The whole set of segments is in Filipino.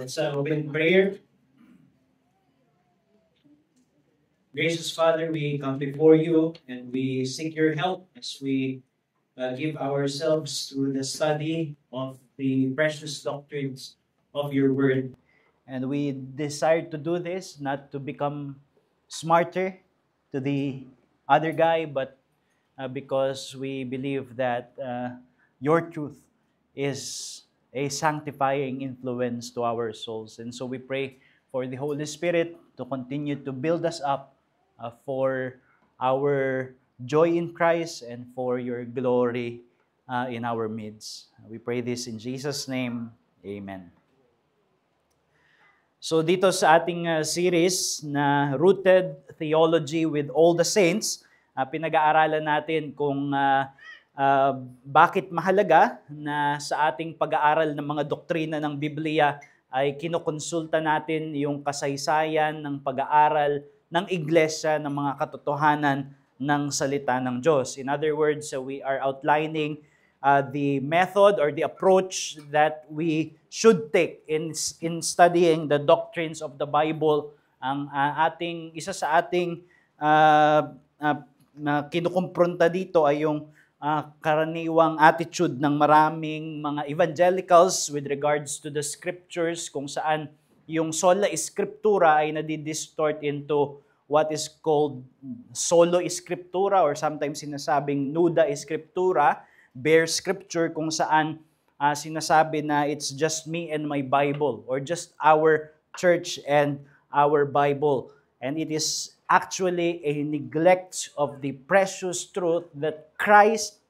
Let's open prayer. Gracious Father, we come before you and we seek your help as we give ourselves to the study of the precious doctrines of your word. And we desire to do this not to become smarter to the other guy, but because we believe that your truth is a sanctifying influence to our souls. And so we pray for the Holy Spirit to continue to build us up for our joy in Christ and for your glory in our midst. We pray this in Jesus' name. Amen. So dito sa ating series na Rooted Theology with All the Saints, pinag-aaralan natin kung bakit mahalaga na sa ating pag-aaral ng mga doktrina ng Biblia ay kinukonsulta natin yung kasaysayan ng pag-aaral ng iglesia ng mga katotohanan ng salita ng Diyos. In other words, we are outlining the method or the approach that we should take in studying the doctrines of the Bible. Ang isa sa ating kinukumpronta dito ay yung karaniwang attitude ng maraming mga evangelicals with regards to the scriptures, kung saan yung sola scriptura ay nadidistort into what is called solo scriptura, or sometimes sinasabing nuda scriptura, bare scripture, kung saan sinasabi na it's just me and my Bible, or just our church and our Bible. And it is actually a neglect of the precious truth that Christ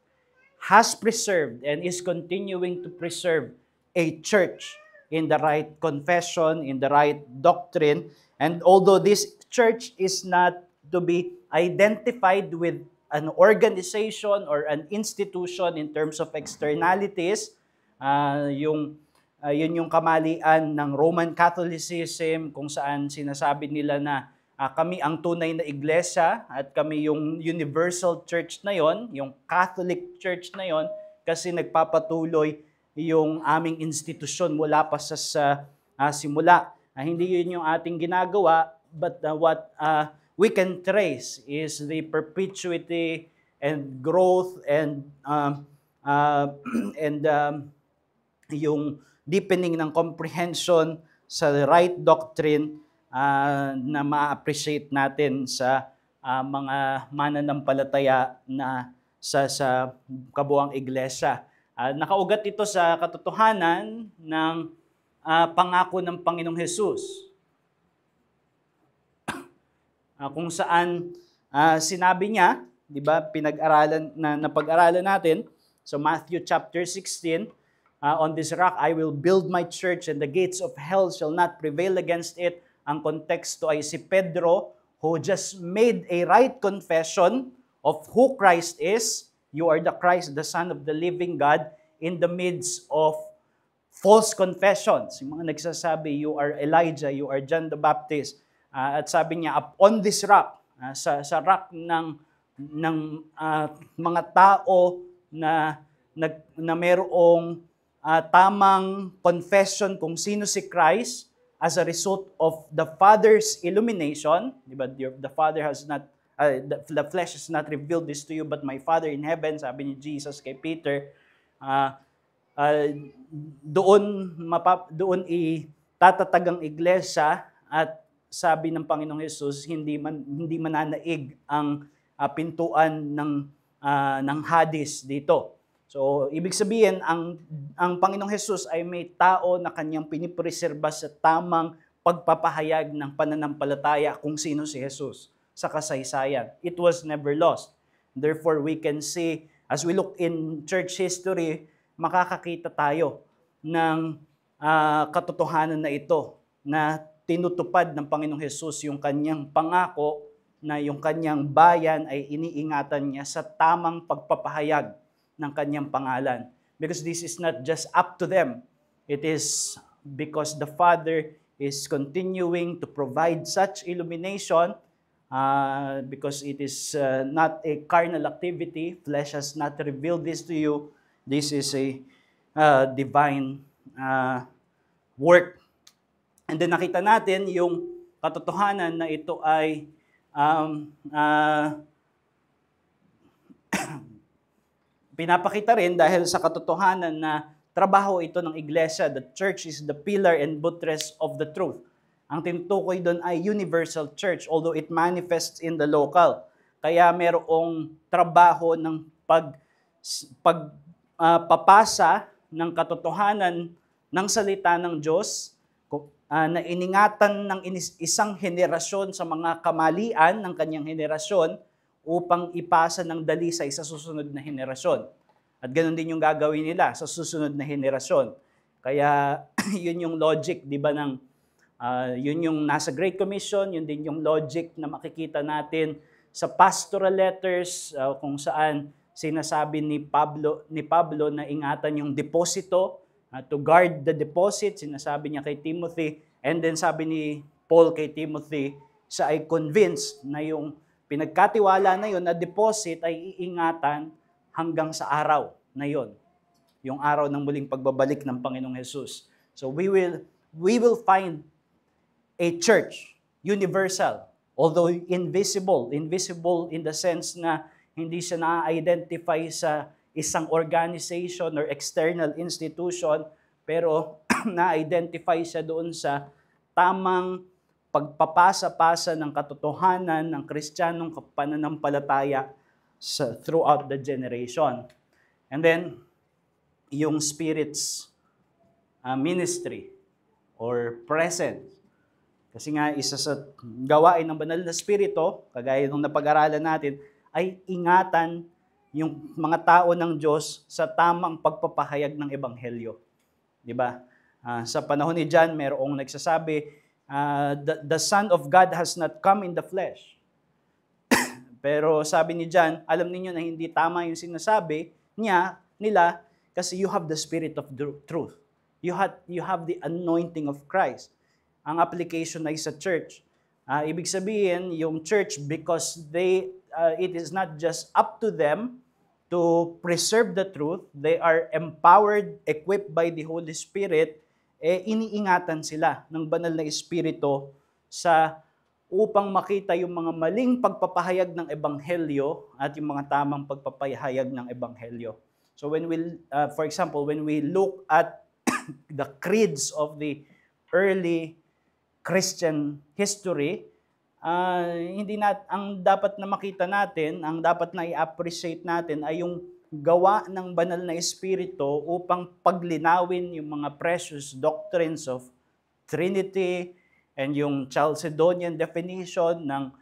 has preserved and is continuing to preserve a church in the right confession, in the right doctrine. And although this church is not to be identified with an organization or an institution in terms of externalities, yun yung kamalian ng Roman Catholicism, kung saan sinasabi nila na kami ang tunay na iglesia at kami yung universal church na yon, yung Catholic Church na yon, kasi nagpapatuloy yung aming institusyon mula pa sa simula. Hindi yun yung ating ginagawa, but what we can trace is the perpetuity and growth and yung deepening ng comprehension sa right doctrine na ma-appreciate natin sa mga mananampalataya na sa kabuuang iglesia. Nakaugat ito sa katotohanan ng pangako ng Panginoong Hesus. Kung saan sinabi niya, 'di ba, napag-aralan natin sa Matthew chapter 16, on this rock I will build my church and the gates of hell shall not prevail against it. Ang konteksto ay si Pedro, who just made a right confession of who Christ is. You are the Christ, the Son of the living God, in the midst of false confessions. Yung mga nagsasabi, you are Elijah, you are John the Baptist. At sabi niya, on this rock, sa rock ng mga tao na mayroong tamang confession kung sino si Christ as a result of the Father's illumination, diba? The Father has not, the flesh has not revealed this to you, but my Father in heaven, sabi ni Jesus kay Peter, doon itatatag ang iglesia, at sabi ng Panginoong Hesus, hindi mananaig ang pintuan ng Hades dito. So, ibig sabihin, ang Panginoong Hesus ay may tao na kanyang pinipreserba sa tamang pagpapahayag ng pananampalataya kung sino si Hesus sa kasaysayan. It was never lost. Therefore, we can see, as we look in church history, makakakita tayo ng katotohanan na ito, na tinutupad ng Panginoong Hesus yung kanyang pangako na yung kanyang bayan ay iniingatan niya sa tamang pagpapahayag ng kanyang pangalan. Because this is not just up to them. It is because the Father is continuing to provide such illumination because it is not a carnal activity. Flesh has not revealed this to you. This is a divine work And then nakita natin yung katotohanan na ito ay pinapakita rin dahil sa katotohanan na trabaho ito ng iglesia. The church is the pillar and buttress of the truth. Ang tinutukoy doon ay universal church, although it manifests in the local. Kaya merong trabaho ng pagpapasa ng katotohanan ng salita ng Diyos na iningatan ng isang henerasyon sa mga kamalian ng kanyang henerasyon upang ipasa ng dalisay sa susunod na henerasyon. At ganoon din yung gagawin nila sa susunod na henerasyon. Kaya yun yung logic, di ba, yun yung nasa Great Commission, yun din yung logic na makikita natin sa pastoral letters kung saan sinasabi ni Pablo na ingatan yung deposito, to guard the deposit, sinasabi niya kay Timothy, and then sabi ni Paul kay Timothy, siya ay convinced na yung pinagkatiwala na yun na deposit ay iingatan hanggang sa araw na yun, yung araw ng muling pagbabalik ng Panginoong Jesus. So we will find a church, universal, although invisible in the sense na hindi siya na-identify sa isang organization or external institution, pero na-identify siya doon sa tamang pagpapasa-pasa ng katotohanan ng Kristiyanong pananampalataya throughout the generation. And then, yung Spirit's ministry or presence. Kasi nga, isa sa gawain ng banal na Espiritu, kagaya nung napag-aralan natin, ay ingatan yung mga tao ng Diyos sa tamang pagpapahayag ng Ebanghelyo. Diba? Sa panahon ni John, mayroong nagsasabi, the Son of God has not come in the flesh. Pero sabi ni John, alam niyo na hindi tama yung sinasabi nila, kasi you have the Spirit of truth. You have the anointing of Christ. Ang application ay sa church. Ibig sabihin, yung church, because it is not just up to them to preserve the truth, they are empowered, equipped by the Holy Spirit, iniingatan sila ng banal na Espiritu upang makita yung mga maling pagpapahayag ng Ebanghelyo at yung mga tamang pagpapahayag ng Ebanghelyo. So for example, when we look at the creeds of the early Christian history, ang dapat na makita natin, ang dapat na i-appreciate natin ay yung gawa ng banal na Espiritu upang paglinawin yung mga precious doctrines of Trinity and yung Chalcedonian definition ng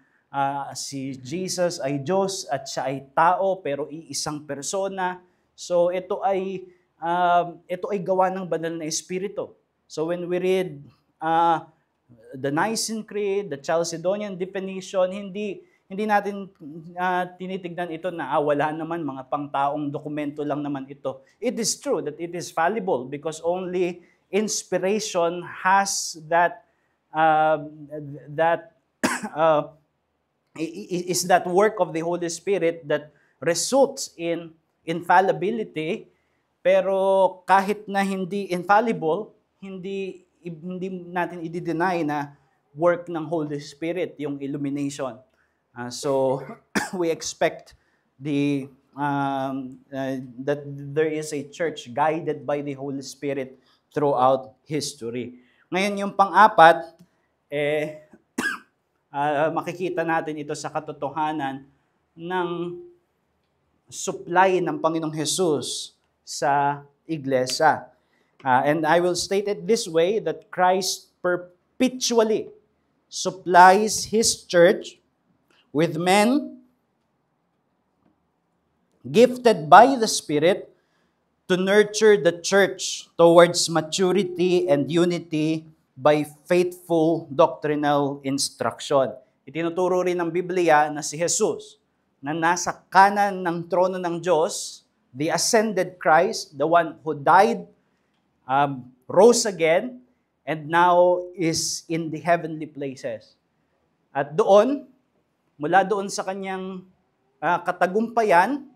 si Jesus ay Diyos at siya ay tao pero iisang persona. So ito ay gawa ng banal na Espiritu. So when we read the Nicene Creed, the Chalcedonian definition, hindi natin tinitignan ito na wala naman, mga pangtaong dokumento lang naman ito. It is true that it is fallible because only inspiration has is that work of the Holy Spirit that results in infallibility. Pero kahit na hindi infallible, hindi natin i-deny na work ng Holy Spirit, yung illumination. So we expect that there is a church guided by the Holy Spirit throughout history. Ngayon yung pang-apat, makikita natin ito sa katotohanan ng supply ng Panginoong Jesus sa iglesia. And I will state it this way, that Christ perpetually supplies His church with men gifted by the Spirit to nurture the church towards maturity and unity by faithful doctrinal instruction. Itinuturo rin ng Biblia na si Jesus, na nasa kanan ng trono ng Diyos, the ascended Christ, the one who died, rose again, and now is in the heavenly places. At mula doon sa kanyang katagumpayan,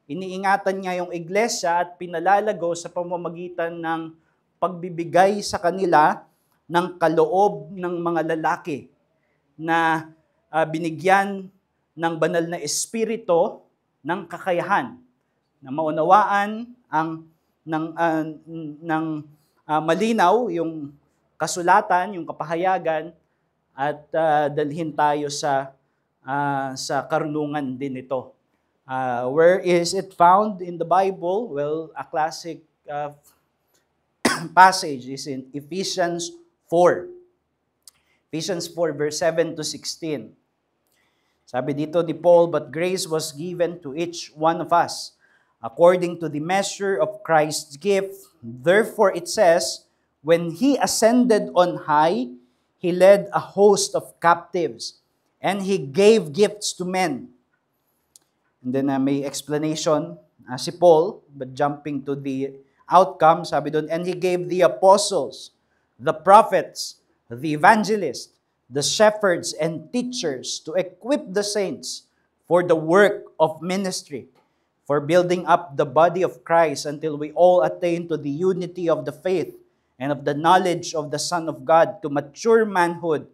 iniingatan niya yung iglesia at pinalalago sa pamamagitan ng pagbibigay sa kanila ng kaloob ng mga lalaki na binigyan ng banal na espiritu ng kakayahan na maunawaan ng malinaw yung kasulatan, yung kapahayagan, at dalhin tayo sa karunungan din ito. Where is it found in the Bible? Well, a classic passage is in Ephesians 4. Ephesians 4 verse 7 to 16. Sabi dito ni Paul, "But grace was given to each one of us, according to the measure of Christ's gift. Therefore it says, when He ascended on high, He led a host of captives, and He gave gifts to men." And then may explanation si Paul, but jumping to the outcome, sabi doon, "And He gave the apostles, the prophets, the evangelists, the shepherds and teachers to equip the saints for the work of ministry, for building up the body of Christ until we all attain to the unity of the faith and of the knowledge of the Son of God, to mature manhood,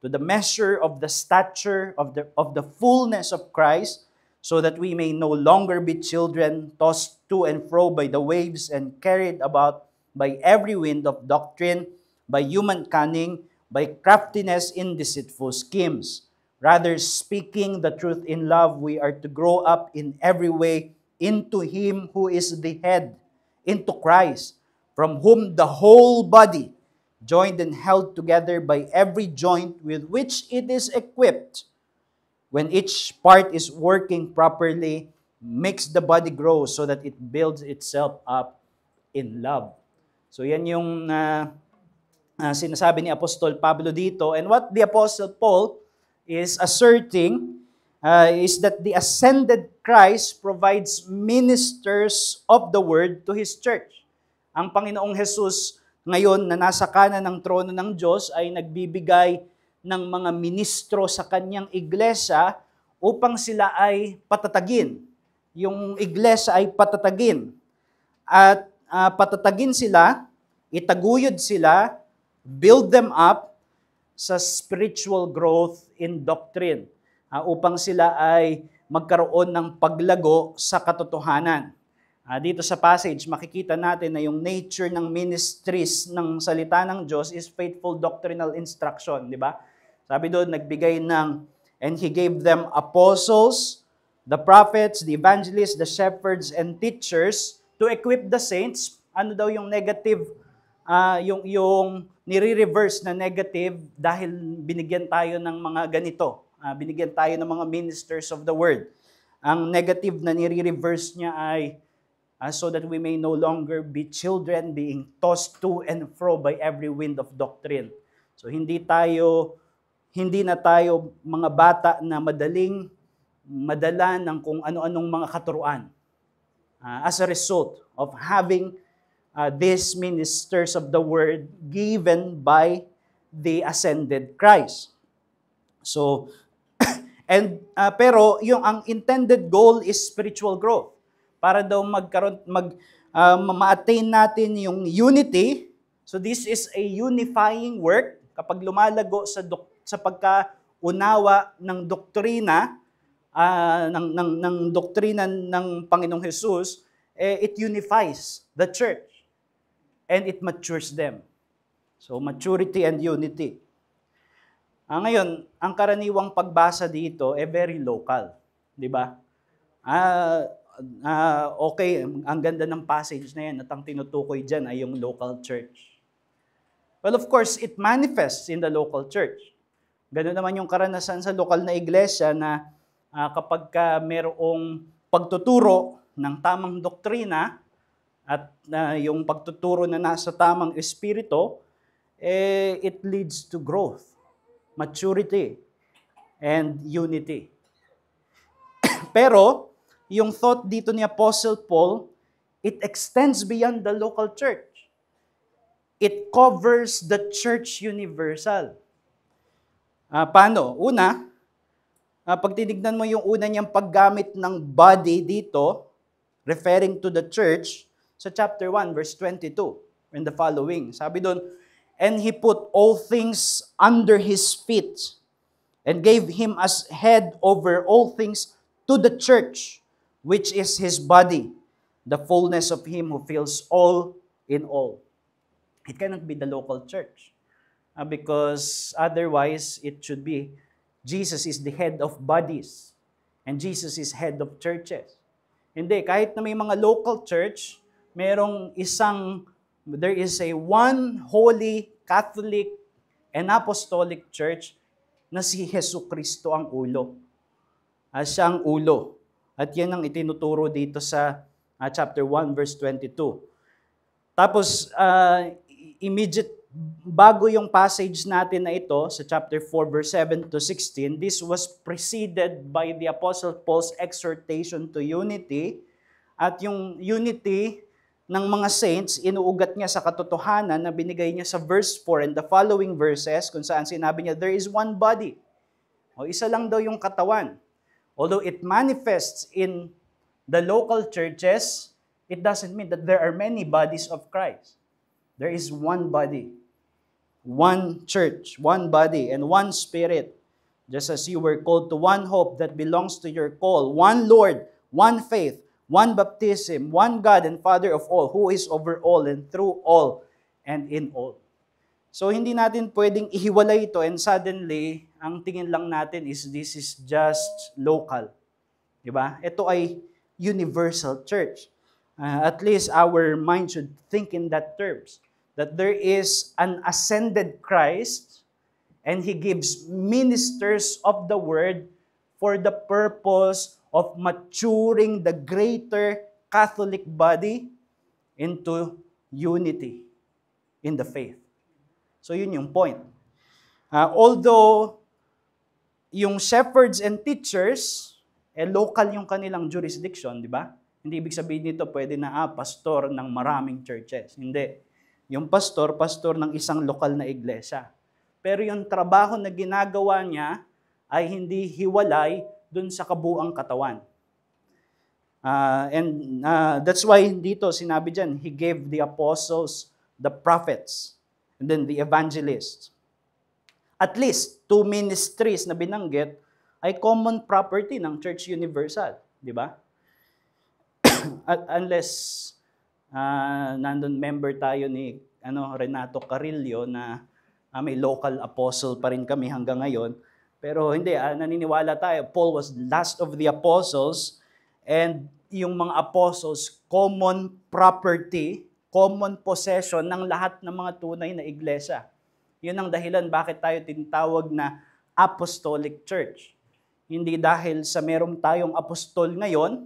to the measure of the stature of the fullness of Christ, so that we may no longer be children, tossed to and fro by the waves and carried about by every wind of doctrine, by human cunning, by craftiness in deceitful schemes. Rather, speaking the truth in love, we are to grow up in every way into Him who is the head, into Christ, from whom the whole body, joined and held together by every joint with which it is equipped, when each part is working properly, makes the body grow so that it builds itself up in love." So yan yung sinasabi ni Apostol Pablo dito. And what the Apostle Paul is asserting is that the ascended Christ provides ministers of the word to His church. Ang Panginoong Jesus ngayon na nasa kanan ng trono ng Diyos ay nagbibigay ng mga ministro sa kanyang iglesia upang sila ay patatagin. Yung iglesia ay patatagin. At patatagin sila, itaguyod sila, build them up sa spiritual growth in doctrine, upang sila ay magkaroon ng paglago sa katotohanan. Dito sa passage, makikita natin na yung nature ng ministries ng salita ng Diyos is faithful doctrinal instruction, di ba? Sabi doon, nagbigay ng, "And He gave them apostles, the prophets, the evangelists, the shepherds, and teachers to equip the saints." Ano daw yung negative, yung nire-reverse na negative dahil binigyan tayo ng mga ganito. Binigyan tayo ng mga ministers of the word. Ang negative na nire-reverse niya ay so that we may no longer be children being tossed to and fro by every wind of doctrine. So hindi na tayo mga bata na madaling madala ng kung ano-anong mga katuruan. As a result of having these ministers of the word given by the ascended Christ. So, pero yung ang intended goal is spiritual growth. Para daw ma-attain natin yung unity. So this is a unifying work. Kapag lumalago sa pagkaunawa ng doktrina, ng doktrina ng Panginoong Jesus, it unifies the church and it matures them. So maturity and unity. Ngayon, ang karaniwang pagbasa dito very local, di ba? Okay, ang ganda ng passage na yan at ang tinutukoy dyan ay yung local church. Well, of course, it manifests in the local church. Ganun naman yung karanasan sa lokal na iglesia na kapag merong pagtuturo ng tamang doktrina at yung pagtuturo na nasa tamang espiritu, it leads to growth, maturity, and unity. Pero, yung thought dito ni Apostle Paul, it extends beyond the local church. It covers the church universal. Paano? Una, pag tinignan mo yung una niyang paggamit ng body dito, referring to the church, sa chapter 1, verse 22, and the following. Sabi doon, and he put all things under his feet, and gave him as head over all things to the church, which is his body, the fullness of him who fills all in all. It cannot be the local church, because otherwise it should be Jesus is the head of bodies and Jesus is head of churches. Hindi, kahit na may mga local church, there is a one holy Catholic and Apostolic Church na si Hesus Kristo ang ulo. Siya ang ulo. At yan ang itinuturo dito sa chapter 1 verse 22. Tapos, bago yung passage natin na ito, sa chapter 4 verse 7 to 16, this was preceded by the Apostle Paul's exhortation to unity. At yung unity ng mga saints, inuugat niya sa katotohanan na binigay niya sa verse 4 and the following verses, kung saan sinabi niya, there is one body. O isa lang daw yung katawan. Although it manifests in the local churches, it doesn't mean that there are many bodies of Christ. There is one body, one church, one body, and one spirit. Just as you were called to one hope that belongs to your call, one Lord, one faith, one baptism, one God and Father of all, who is over all and through all and in all. So hindi natin pwedeng ihiwalay ito and suddenly, ang tingin lang natin is this is just local. Diba? Ito ay universal church. At least our mind should think in that terms. That there is an ascended Christ and He gives ministers of the word for the purpose of maturing the greater Catholic body into unity in the faith. So yun yung point. Although yung shepherds and teachers, local yung kanilang jurisdiction, di ba? Hindi ibig sabihin nito pwede na pastor ng maraming churches. Hindi. Yung pastor ng isang lokal na iglesia. Pero yung trabaho na ginagawa niya ay hindi hiwalay dun sa kabuang katawan. That's why dito sinabi dyan, He gave the apostles, the prophets, and then the evangelists. At least, 2 ministries na binanggit ay common property ng Church Universal. Di ba? Unless nandun member tayo ni Renato Carrillo na may local apostle pa rin kami hanggang ngayon. Pero hindi, naniniwala tayo, Paul was last of the apostles, and yung mga apostles, common property, common possession ng lahat ng mga tunay na iglesia. Yun ang dahilan bakit tayo tinatawag na apostolic church. Hindi dahil sa meron tayong apostol ngayon,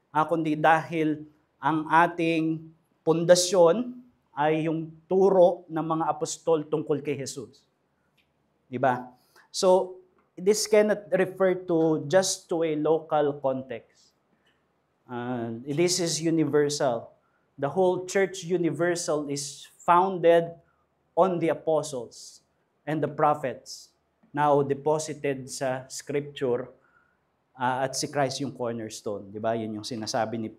kundi dahil ang ating pundasyon ay yung turo ng mga apostol tungkol kay Jesus. Diba? So, this cannot refer to just to a local context. This is universal. The whole church universal is founded on the apostles and the prophets, now deposited sa scripture, at si Christ yung cornerstone. Diba? Yun yung sinasabi ni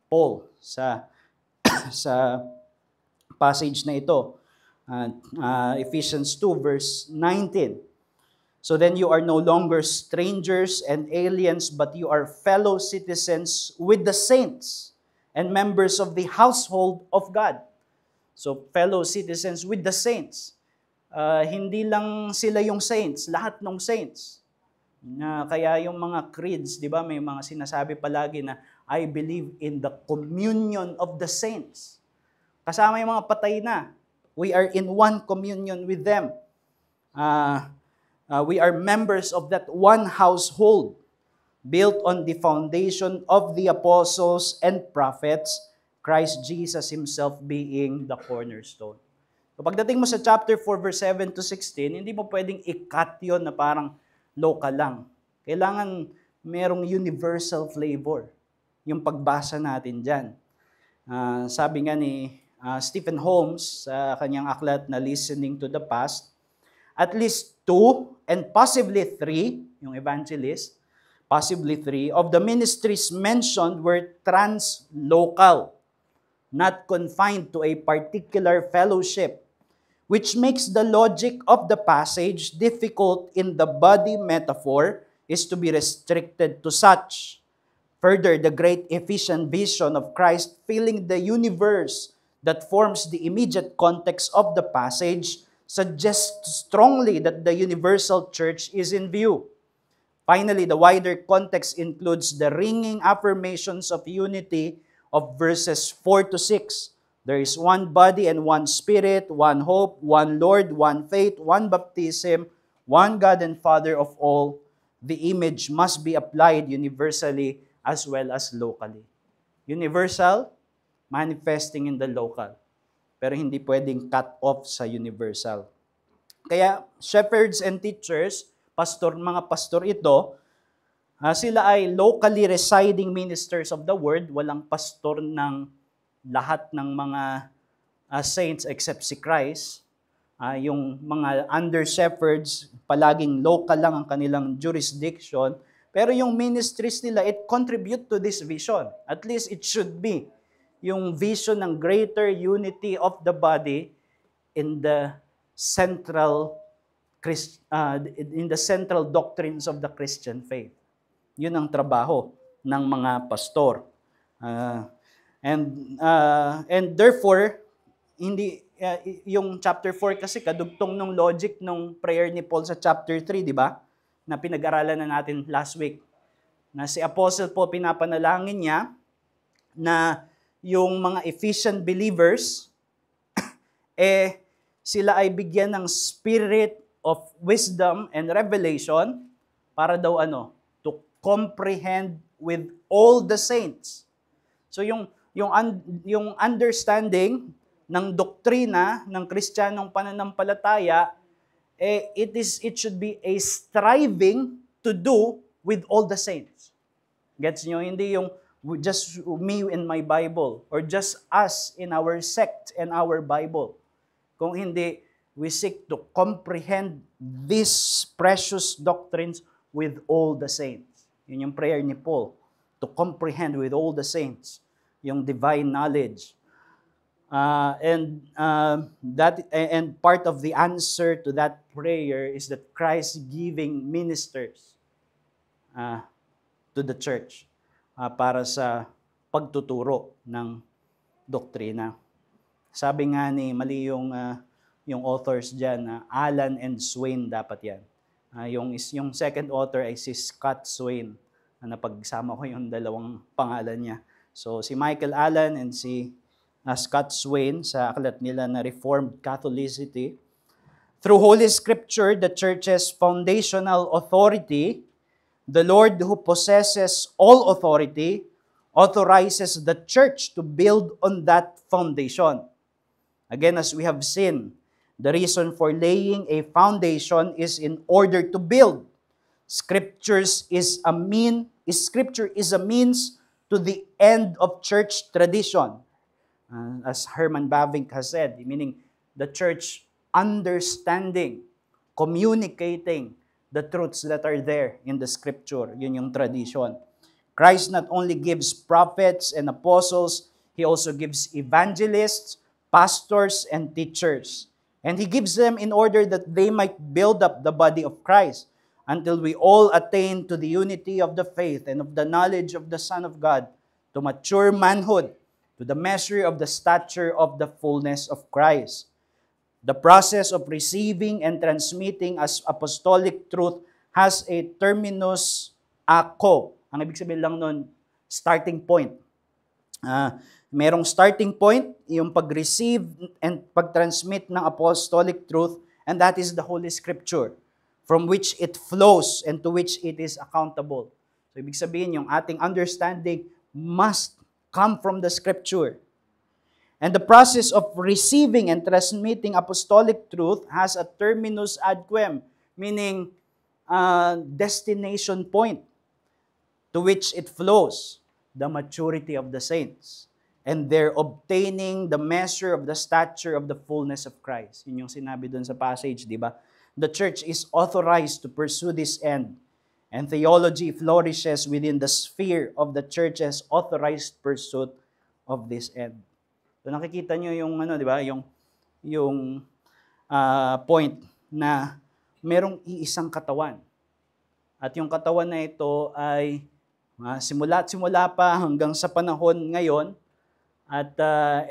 Paul sa passage na ito. Ephesians 2 verse 19. So then you are no longer strangers and aliens, but you are fellow citizens with the saints and members of the household of God. So fellow citizens with the saints. Hindi lang sila yung saints, lahat ng saints. Kaya yung mga creeds, di ba, may mga sinasabi palagi na, I believe in the communion of the saints. Kasama yung mga patay na. We are in one communion with them. We are members of that one household, built on the foundation of the apostles and prophets, Christ Jesus Himself being the cornerstone. So pagdating mo sa chapter 4, verse 7 to 16, hindi mo pwedeng i-cut yun na parang local lang. Kailangan merong universal flavor yung pagbasa natin dyan. Sabi nga ni Stephen Holmes sa kanyang aklat na Listening to the Past, at least 2 and possibly 3, yung evangelist, possibly 3, of the ministries mentioned were translocal, not confined to a particular fellowship, which makes the logic of the passage difficult in the body metaphor, is to be restricted to such. Further, the great efficient vision of Christ filling the universe that forms the immediate context of the passage suggests strongly that the universal church is in view. Finally, the wider context includes the ringing affirmations of unity of verses 4 to 6. There is one body and one spirit, one hope, one Lord, one faith, one baptism, one God and Father of all. The image must be applied universally as well as locally. Universal, manifesting in the local. Pero hindi pwedeng cut off sa universal. Kaya shepherds and teachers, mga pastor ito, sila ay locally residing ministers of the word, walang pastor ng lahat ng mga saints except si Christ. Yung mga under-shepherds, palaging local lang ang kanilang jurisdiction, pero yung ministries nila, it contribute to this vision. At least it should be. Yung vision ng greater unity of the body in the central doctrines of the Christian faith. Yun ang trabaho ng mga pastor. And therefore, yung chapter 4 kasi kadugtong ng logic ng prayer ni Paul sa chapter 3, di ba? Na pinag-aralan na natin last week. Na si Apostle Paul, pinapanalangin niya na yung mga Ephesian believers, sila ay bigyan ng spirit of wisdom and revelation para daw to comprehend with all the saints. So yung understanding ng doktrina ng Kristiyanong pananampalataya, it should be a striving to do with all the saints. Gets nyo? Hindi yung just me and my Bible or just us in our sect and our Bible. Kung hindi, we seek to comprehend these precious doctrines with all the saints. Yun yung prayer ni Paul, to comprehend with all the saints yung divine knowledge. And part of the answer to that prayer is that Christ giving ministers to the church para sa pagtuturo ng doktrina. Sabi nga ni mali yung authors diyan, Alan and Swain dapat yan. Yung second author ay si Scott Swain. Napagsama ko yung dalawang pangalan niya. So si Michael Allen and si Scott Swain sa aklat nila na Reformed Catholicity. Through Holy Scripture, the Church's foundational authority, the Lord who possesses all authority, authorizes the church to build on that foundation. Again, as we have seen, the reason for laying a foundation is in order to build. Scripture is a means to the end of church tradition. As Herman Bavinck has said, meaning the church understanding, communicating the truths that are there in the Scripture. Yun yung tradition. Christ not only gives prophets and apostles, He also gives evangelists, pastors, and teachers. And He gives them in order that they might build up the body of Christ until we all attain to the unity of the faith and of the knowledge of the Son of God, to mature manhood, to the measure of the stature of the fullness of Christ. The process of receiving and transmitting as apostolic truth has a terminus ako. Ang ibig sabihin lang nun, starting point. Merong starting point, yung pag-receive and pag-transmit ng apostolic truth, and that is the Holy Scripture, from which it flows and to which it is accountable. So ibig sabihin, yung ating understanding must come from the Scripture. And the process of receiving and transmitting apostolic truth has a terminus ad quem, meaning destination point to which it flows, the maturity of the saints. And they're obtaining the measure of the stature of the fullness of Christ. Yun yung sinabi dun sa passage, di ba? The church is authorized to pursue this end. And theology flourishes within the sphere of the church's authorized pursuit of this end. So nakikita nyo yung di ba, yung point na merong iisang katawan. At yung katawan na ito ay simula pa hanggang sa panahon ngayon, at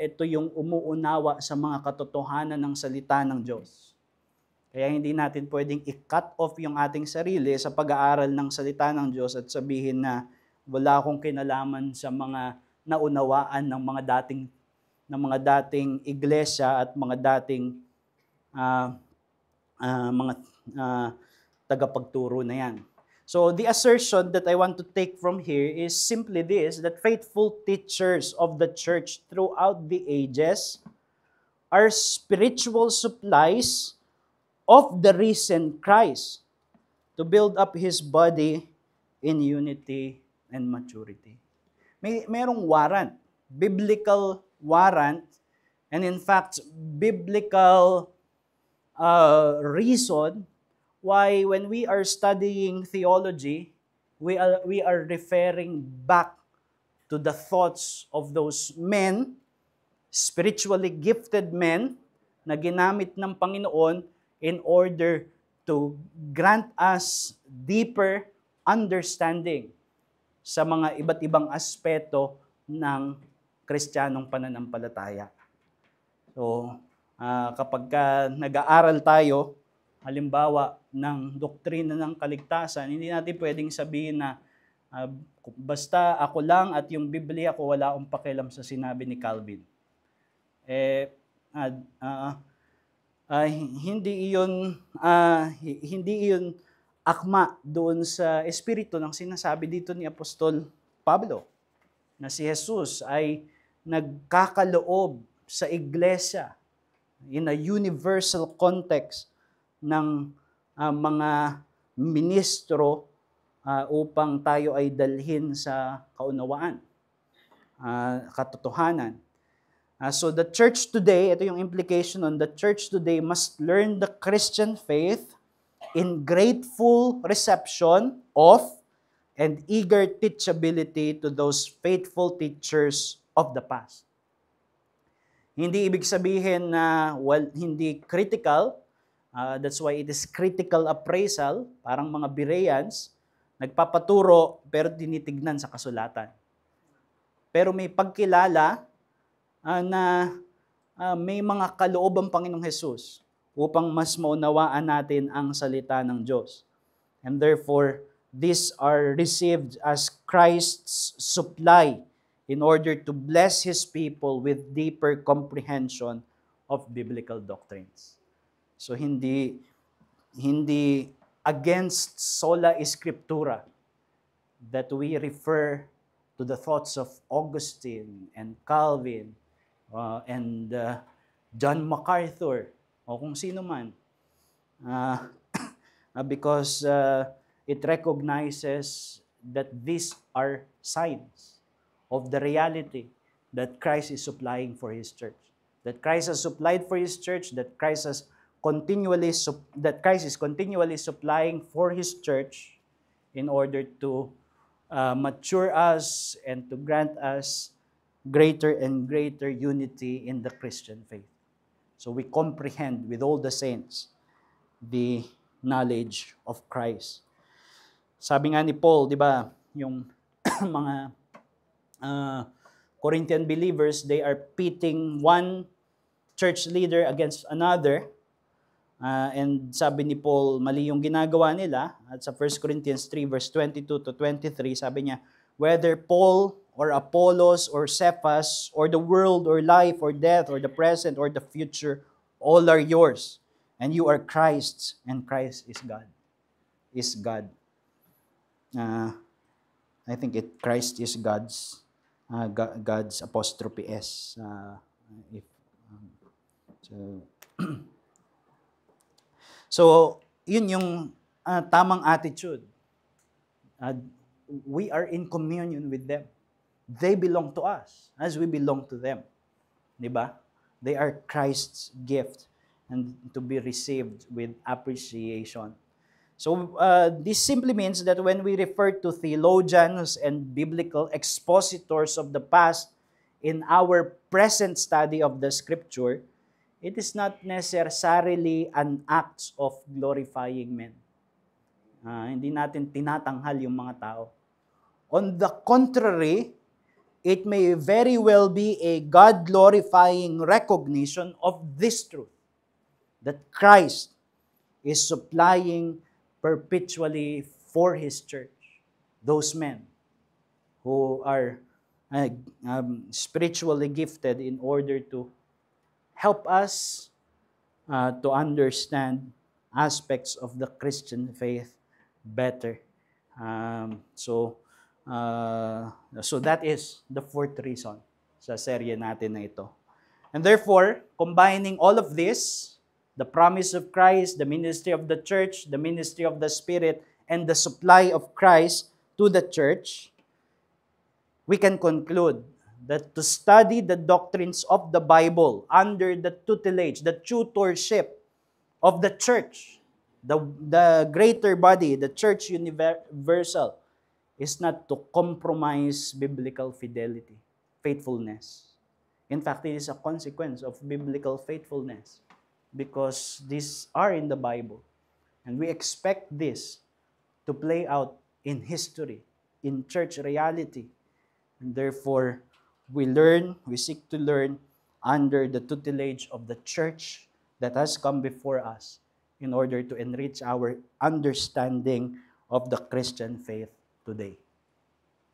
ito yung umuunawa sa mga katotohanan ng salita ng Diyos. Kaya hindi natin pwedeng i-cut off yung ating sarili sa pag-aaral ng salita ng Diyos at sabihin na wala akong kinalaman sa mga naunawaan ng mga dating iglesia at mga dating mga tagapagturo na yan. So the assertion that I want to take from here is simply this, that faithful teachers of the church throughout the ages are spiritual supplies of the risen Christ to build up His body in unity and maturity. Merong warrant, biblical warrant, and in fact, biblical reason why when we are studying theology, we are referring back to the thoughts of those men, spiritually gifted men, na ginamit ng Panginoon in order to grant us deeper understanding sa mga iba't ibang aspeto ng Kristiyanong pananampalataya. So, kapag nag-aaral tayo, halimbawa ng doktrina ng kaligtasan, hindi natin pwedeng sabihin na basta ako lang at yung Biblia ko wala akong pakialam sa sinabi ni Calvin. Hindi iyon akma doon sa espiritu ng sinasabi dito ni Apostol Pablo, na si Jesus ay nagkakaloob sa iglesia in a universal context ng mga ministro upang tayo ay dalhin sa kaunawaan, katotohanan. So the church today, ito yung implication on the church today must learn the Christian faith in grateful reception of and eager teachability to those faithful teachers of the past. Hindi ibig sabihin na hindi critical. That's why it is critical appraisal, parang mga Bereans, nagpapaturo pero tinitignan sa kasulatan. Pero may pagkilala na may mga kaloob ang Panginoong Hesus upang mas maunawaan natin ang salita ng Diyos. And therefore, these are received as Christ's supply in order to bless His people with deeper comprehension of biblical doctrines. So hindi against sola scriptura that we refer to the thoughts of Augustine and Calvin and John MacArthur o kung sino man, because it recognizes that these are signs of the reality that Christ is supplying for His church. That Christ has supplied for His church, that Christ is continually supplying for His church in order to mature us and to grant us greater and greater unity in the Christian faith. So we comprehend with all the saints the knowledge of Christ. Sabi nga ni Paul, di ba, yung mga Corinthian believers, they are pitting one church leader against another. And sabi ni Paul, mali yung ginagawa nila. At sa 1 Corinthians 3 verse 22 to 23, sabi niya, whether Paul or Apollos or Cephas or the world or life or death or the present or the future, all are yours. And you are Christ's, and Christ is God. I think Christ is God's apostrophe S. So, yun yung tamang attitude. We are in communion with them. They belong to us as we belong to them. Diba? They are Christ's gift and to be received with appreciation. So, this simply means that when we refer to theologians and biblical expositors of the past in our present study of the Scripture, it is not necessarily an act of glorifying men. Hindi natin tinatanghal yung mga tao. On the contrary, it may very well be a God-glorifying recognition of this truth, that Christ is supplying perpetually for His church those men who are spiritually gifted in order to help us to understand aspects of the Christian faith better. So that is the fourth reason sa serye natin na ito. And therefore, combining all of this, the promise of Christ, the ministry of the church, the ministry of the Spirit, and the supply of Christ to the church, we can conclude that to study the doctrines of the Bible under the tutelage, the tutorship of the church, the greater body, the church universal, is not to compromise biblical fidelity, faithfulness. In fact, it is a consequence of biblical faithfulness because these are in the Bible. And we expect this to play out in history, in church reality. And therefore, we seek to learn under the tutelage of the church that has come before us in order to enrich our understanding of the Christian faith today.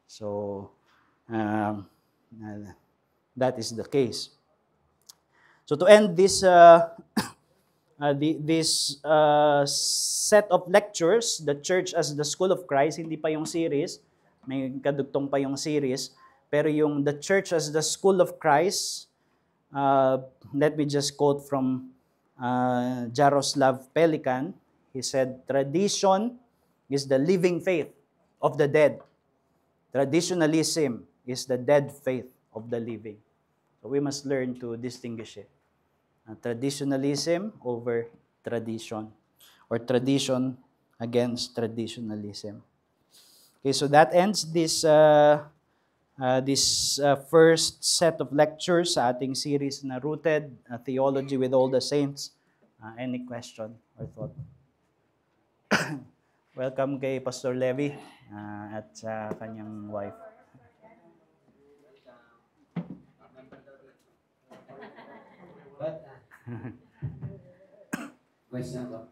So, that is the case. So to end this set of lectures, The Church as the School of Christ, hindi pa yung series, may kadugtong pa yung series, pero yung The Church as the School of Christ, let me just quote from Jaroslav Pelikan. He said, "Tradition is the living faith of the dead. Traditionalism is the dead faith of the living." So we must learn to distinguish it. Traditionalism over tradition, or tradition against traditionalism. Okay, so that ends this first set of lectures sa ating series na Rooted Theology with All the Saints. Any question or thought? Welcome kay Pastor Levy at sa kanyang wife. Question ko.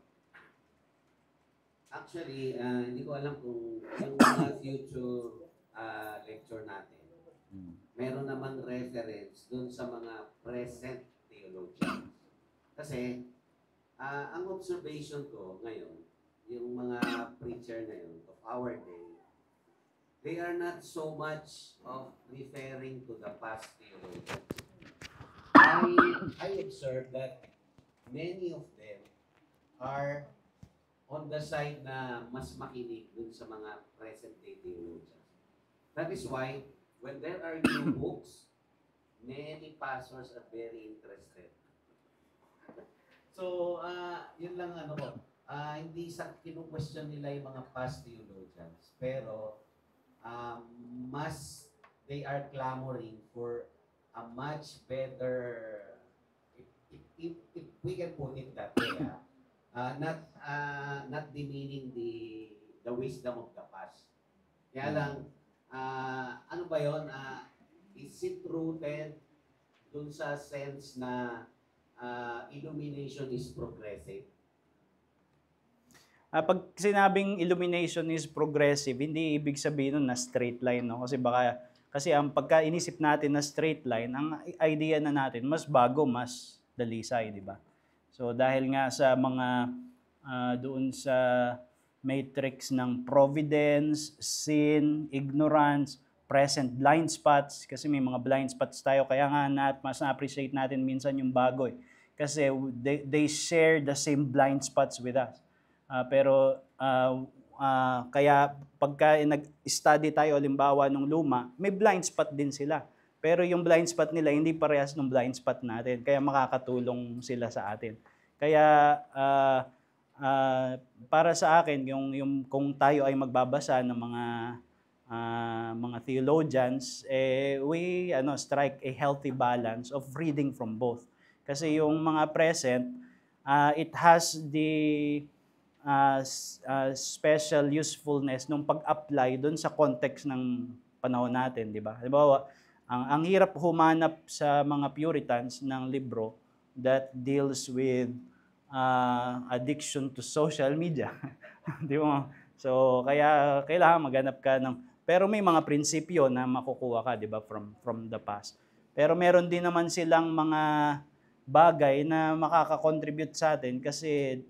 Actually, hindi ko alam kung yung mga future lecture natin, meron naman reference dun sa mga present theologians. Kasi, ang observation ko ngayon, yung mga preacher na yun of our day, they are not so much of referring to the past theologians. I observe that many of them are on the side na mas makinig dun sa mga present-day theologians. That is why, when there are new books, many pastors are very interested. So, yun lang ano ko. Hindi sa kinu-question nila yung mga past theologians, pero they are clamoring for a much better, if we can put it that way, not demeaning the wisdom of the past. Kaya lang, ano ba yun? Is it rooted dun sa sense na illumination is progressive? Pag sinabing illumination is progressive, hindi ibig sabihin nun na straight line, no? Kasi ang pagka inisip natin na straight line, ang idea na natin, mas bago, mas dalisay, di ba? So dahil nga sa mga doon sa matrix ng providence, sin, ignorance, present blind spots, kasi may mga blind spots tayo, kaya nga mas na-appreciate natin minsan yung bago eh. Kasi they share the same blind spots with us. Kaya pagka nag-study tayo, halimbawa nung luma, may blind spot din sila. Pero yung blind spot nila, hindi parehas ng blind spot natin. Kaya makakatulong sila sa atin. Kaya para sa akin, yung kung tayo ay magbabasa ng mga theologians, we strike a healthy balance of reading from both. Kasi yung mga present, it has the special usefulness nung pag-apply doon sa context ng panahon natin, di ba? Halimbawa, ang hirap humanap sa mga Puritans ng libro that deals with addiction to social media. Di ba? So, kaya kailangan maghanap ka ng... Pero may mga prinsipyo na makukuha ka, di ba, from the past. Pero meron din naman silang mga bagay na makaka-contribute sa atin kasi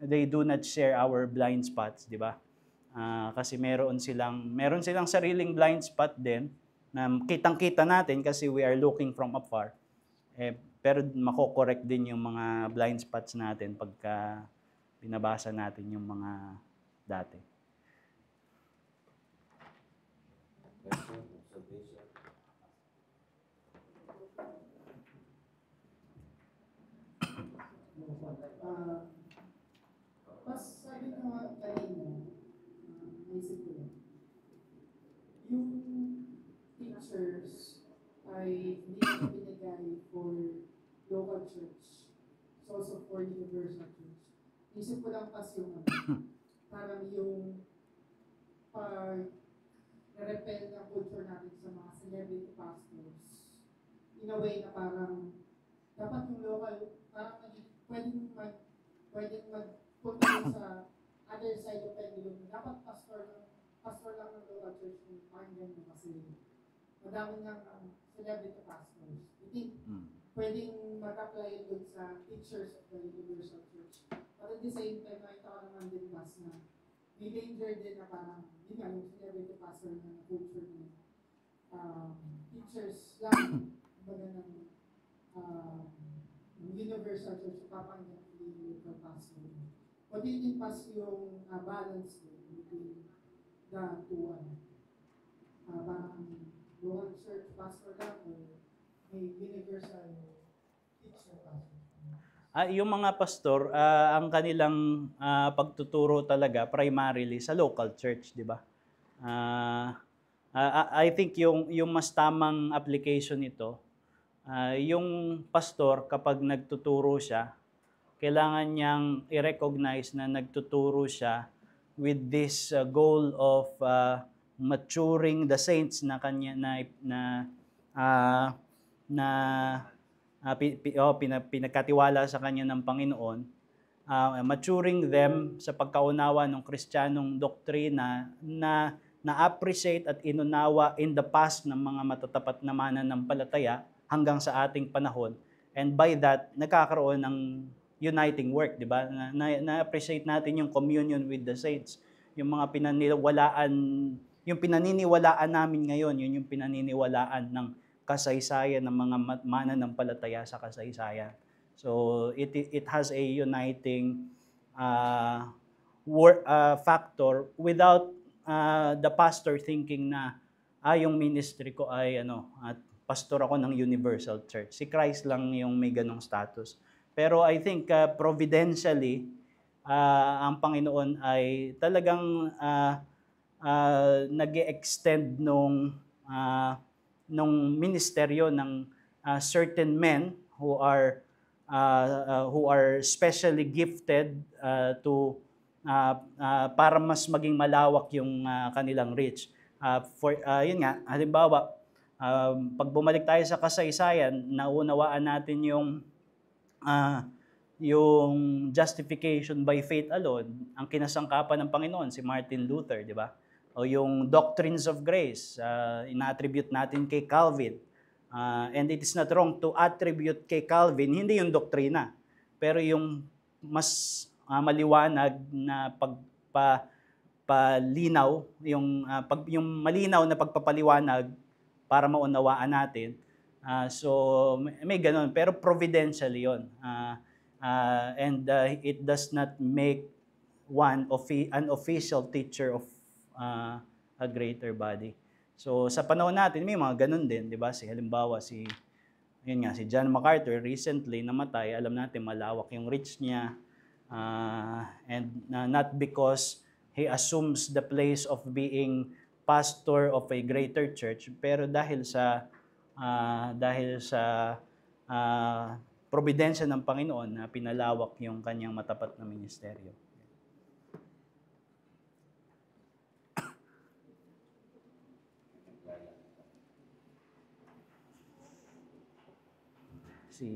they do not share our blind spots, di ba? Kasi meron silang sariling blind spot din na kitang-kita natin kasi we are looking from afar. Pero mako-correct din yung mga blind spots natin pagka binabasa natin yung mga dati. Question, observation. Pas sabi ko nga kanina, naisip ko lang, yung teachers ay hindi na binigay for local church. It's also for universal church. Isip ko lang pas yung parang yung pag-repel ng culture natin sa mga celebrity pastors. In a way na parang dapat yung local, parang pwedeng magpunta sa other side of pendulum. Dapat pastor lang ng local church kung pakinggan mo kasi madami ng celebrity pastors. I think pwedeng mag-apply dun sa teachers of the universal church. But at the same time, nakita ko naman din mas na may danger din na parang yun nga, yung celebrity pastor na culture na teachers lang baga ng universal church papanggan yung local pastor. What do you think pas yung balance between the two? Parang local church pastor lang o may universal teacher pastor? Yung mga pastor, ang kanilang pagtuturo talaga primarily sa local church, di ba? I think yung mas tamang application nito, yung pastor kapag nagtuturo siya, kailangan niyang i-recognize na nagtuturo siya with this goal of maturing the saints na kanya pinagkatiwala sa kanya ng Panginoon, maturing them sa pagkaunawa ng Kristiyanong doktrina na na-appreciate at inunawa in the past ng mga matatapat na mananampalataya hanggang sa ating panahon. And by that, nagkakaroon ng uniting work, di ba? Na-appreciate natin yung communion with the saints. Yung mga pinaniniwalaan namin ngayon, yun yung pinaniniwalaan ng kasaysayan ng mga mananampalataya sa kasaysayan. So it has a uniting factor without the pastor thinking na yung ministry ko ay at pastor ako ng universal church. Si Christ lang yung may ganong status. Pero I think providentially ang Panginoon ay talagang nag-extend nung ministeryo ng certain men who are specially gifted para mas maging malawak yung kanilang reach. Yun nga, halimbawa, pag bumalik tayo sa kasaysayan, naunawaan natin yung justification by faith alone, ang kinasangkapan ng Panginoon, si Martin Luther, di ba? O yung doctrines of grace, ina-attribute natin kay Calvin. And it is not wrong to attribute kay Calvin, hindi yung doktrina, pero yung mas maliwanag na pagpalinaw, yung malinaw na pagpapaliwanag para maunawaan natin. So may ganun, pero providentially yun. And it does not make one an official teacher of a greater body. So sa panahon natin may mga ganun din, 'di ba? Halimbawa si John MacArthur recently namatay, alam natin malawak yung reach niya, and not because he assumes the place of being pastor of a greater church, pero dahil sa providensya ng Panginoon na pinalawak yung kanyang matapat na ministeryo. Si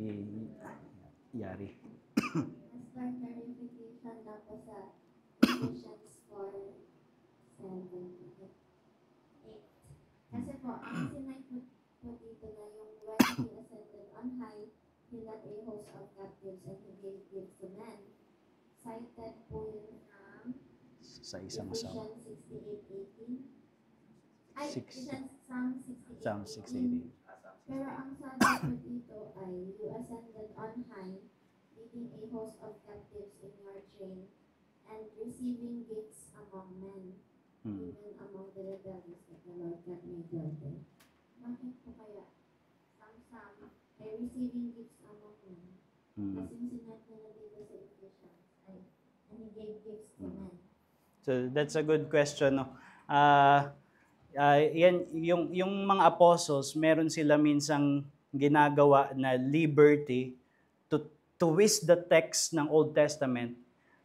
Yari. Pastor, clarification lang po sa Ephesians 4:7-8. Kasi po, ang sinay po dito na yung when he ascended on high, he led a host of captives and he gave gifts to men. Cited po yun ng Sa isang Ephesians 68:18. Ay, Six. Psalm Psalm 68:18. 68. Pero ang sabi po dito ay, you ascended on high, leading a host of captives in your train, and receiving gifts among men, even among the rebellious that the Lord God made welcome. Bakit po kaya Sam ay receiving gifts among men? Kasi sinabi na dito sa Ephesians ay, and he gave gifts to men. So that's a good question. No? Yan, yung mga apostles, meron sila minsang ginagawa na liberty to twist the text ng Old Testament,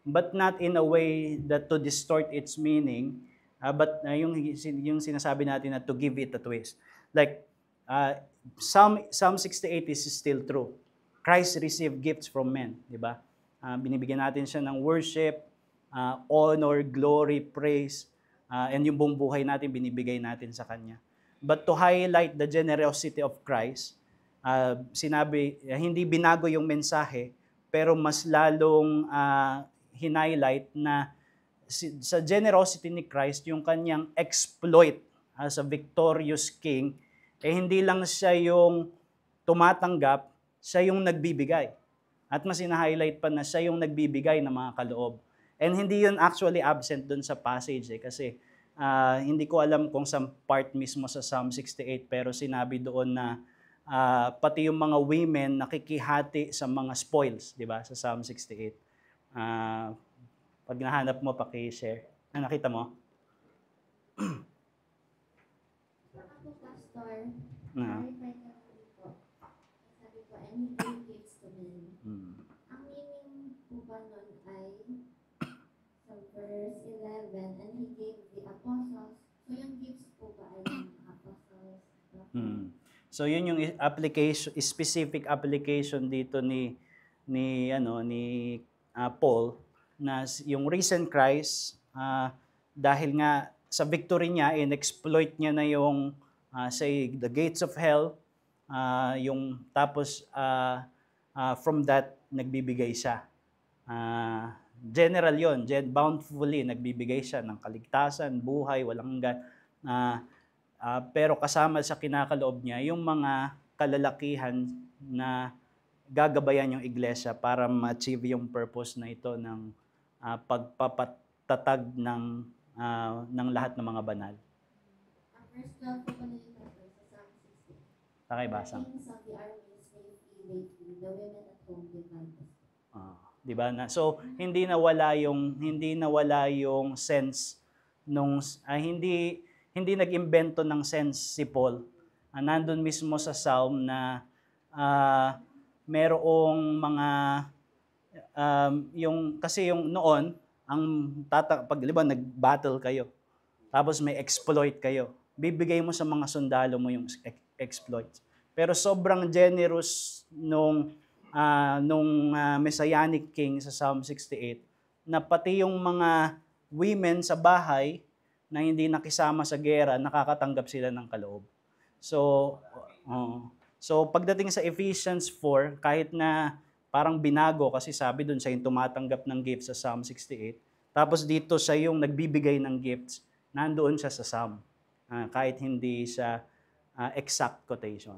but not in a way that to distort its meaning, but yung sinasabi natin na to give it a twist. Like, Psalm 68 is still true. Christ received gifts from men, di ba? Binibigyan natin siya ng worship, honor, glory, praise, and yung buong buhay natin binibigay natin sa Kanya. But to highlight the generosity of Christ, hindi binago yung mensahe, pero mas lalong hinighlight na sa generosity ni Christ, yung Kanyang exploit as a victorious king, hindi lang siya yung tumatanggap, siya yung nagbibigay. At mas hina-highlight pa na siya yung nagbibigay ng mga kaloob. And hindi yun actually absent dun sa passage kasi hindi ko alam kung sa part mismo sa Psalm 68 pero sinabi doon na pati yung mga women nakikihati sa mga spoils, di ba? Sa Psalm 68. Pag nahanap mo, paki-share. Nakita mo? Ako, Pastor, clarify ka lang dito. Sabi ko, and he gave gifts to men. Ang meaning po ba nun ay sa verse 11, and he gave the apostles. So yung gifts po ba ay yung apostles? So yun yung application, specific application dito ni Paul na yung risen Christ dahil nga sa victory niya in-exploit niya na yung say the gates of hell yung tapos from that nagbibigay siya. General yon, bountifully nagbibigay siya ng kaligtasan, buhay, walang hanggan. Pero kasama sa kinakaloob niya yung mga kalalakihan na gagabayan yung iglesia para ma-achieve yung purpose na ito ng pagpapatatag ng lahat ng mga banal. Ang verse 12 po kanina sa Psalm 60. Pakibasa. The kings of the armies may flee lately, the women at home divide us. 'Di ba? So hindi nawala yung sense nung hindi nag-imbento ng sense si Paul. Nandun mismo sa Psalm na merong mga kasi yung noon pag nag-battle kayo tapos may exploit kayo, bibigay mo sa mga sundalo mo yung exploits. Pero sobrang generous nung Messianic King sa Psalm 68 na pati yung mga women sa bahay na hindi nakisama sa gera, nakakatanggap sila ng kaloob. So pagdating sa Ephesians 4, kahit na parang binago kasi sabi doon siya yung tumatanggap ng gifts sa Psalm 68, tapos dito siya yung nagbibigay ng gifts, nandoon siya sa Psalm, kahit hindi siya exact quotation.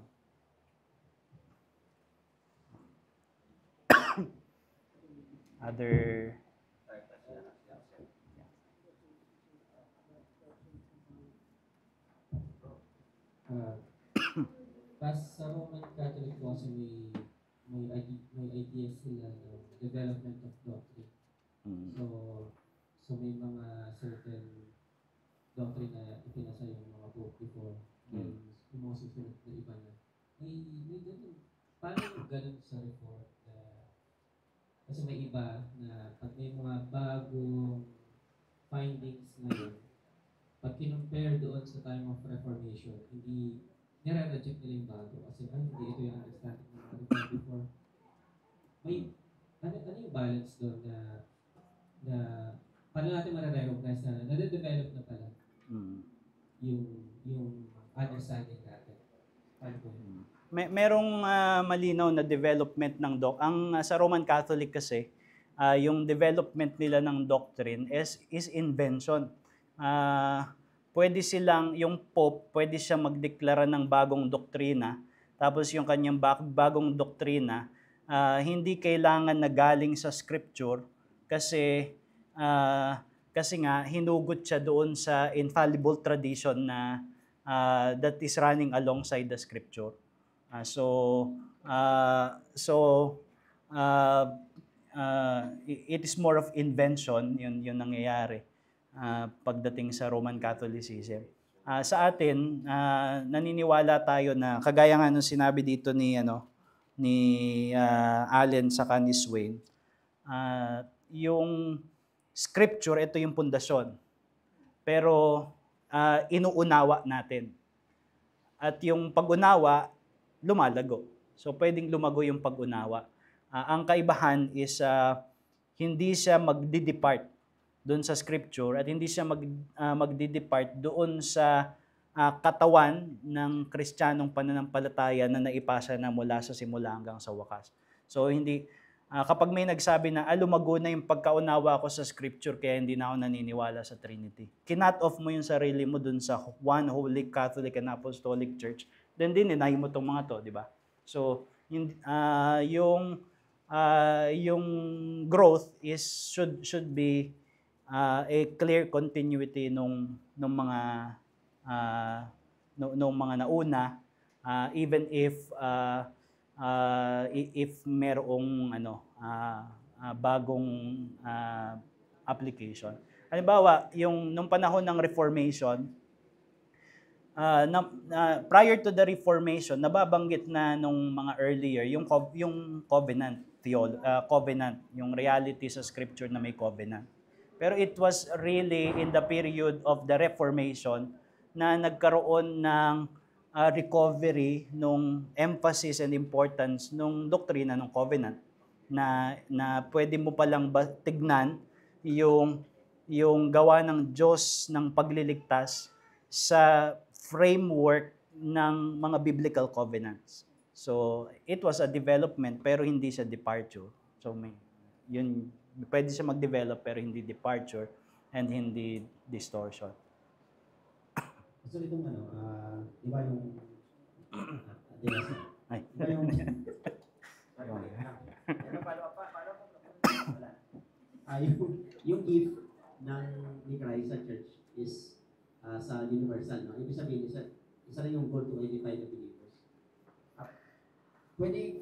Other Sa Roman Catholic po kasi may ideas sila ng development of doctrine. So may mga certain doctrine na ipinasa yung mga pope before. Then yung mga susunod na iba na. May ganun paano ganun sa report kasi may iba na pag may mga bagong findings ngayon, pag kinumpare doon sa time of Reformation, hindi nire-reject nila yung bago kasi hindi ito yung understanding ng mga report before. May ano yung balance doon na paano natin ma-recognize na nade-develop na pala yung understanding natin. Paano po yun? Merong malinaw na development ng ang sa Roman Catholic kasi yung development nila ng doctrine is invention. Pwede silang yung Pope pwede siya magdeklara ng bagong doktrina, tapos yung kanyang bagong doktrina hindi kailangan na galing sa scripture kasi nga hinugot siya doon sa infallible tradition na that is running alongside the scripture. It is more of invention, yun nangyayari pagdating sa Roman Catholicism. Sa atin, naniniwala tayo na kagaya nga nung sinabi dito ni Allen sa ni Swain, yung scripture, ito yung pundasyon. Pero inuunawa natin. At yung pag-unawa, lumalago. So pwedeng lumago yung pag-unawa. Ang kaibahan is hindi siya magdi-depart doon sa scripture at hindi siya magdi-depart doon sa katawan ng Kristiyanong pananampalataya na naipasa na mula sa simula hanggang sa wakas. So hindi kapag may nagsabi na lumago na yung pagkaunawa ko sa scripture kaya hindi na ako naniniwala sa Trinity. Kinut off mo yung sarili mo dun sa one holy Catholic and Apostolic Church, then deny mo tong mga to, di ba? So yung growth should be a clear continuity nung mga nauna, even if merong bagong application. Halimbawa, nung panahon ng Reformation, prior to the Reformation, nababanggit na nung mga earlier yung covenant covenant, yung reality sa scripture na may covenant. Pero it was really in the period of the Reformation na nagkaroon ng recovery nung emphasis and importance nung doktrina ng covenant na pwede mo palang tignan yung gawa ng Diyos ng pagliligtas sa framework ng mga biblical covenants. So, it was a development pero hindi siya departure. So, pwede siya mag-develop pero hindi departure and hindi distortion. So itong di ba yung yung gift ni Christ sa church is sa universal, no? Ibig sabihin, isa lang yung goal to edify the believers. Pwede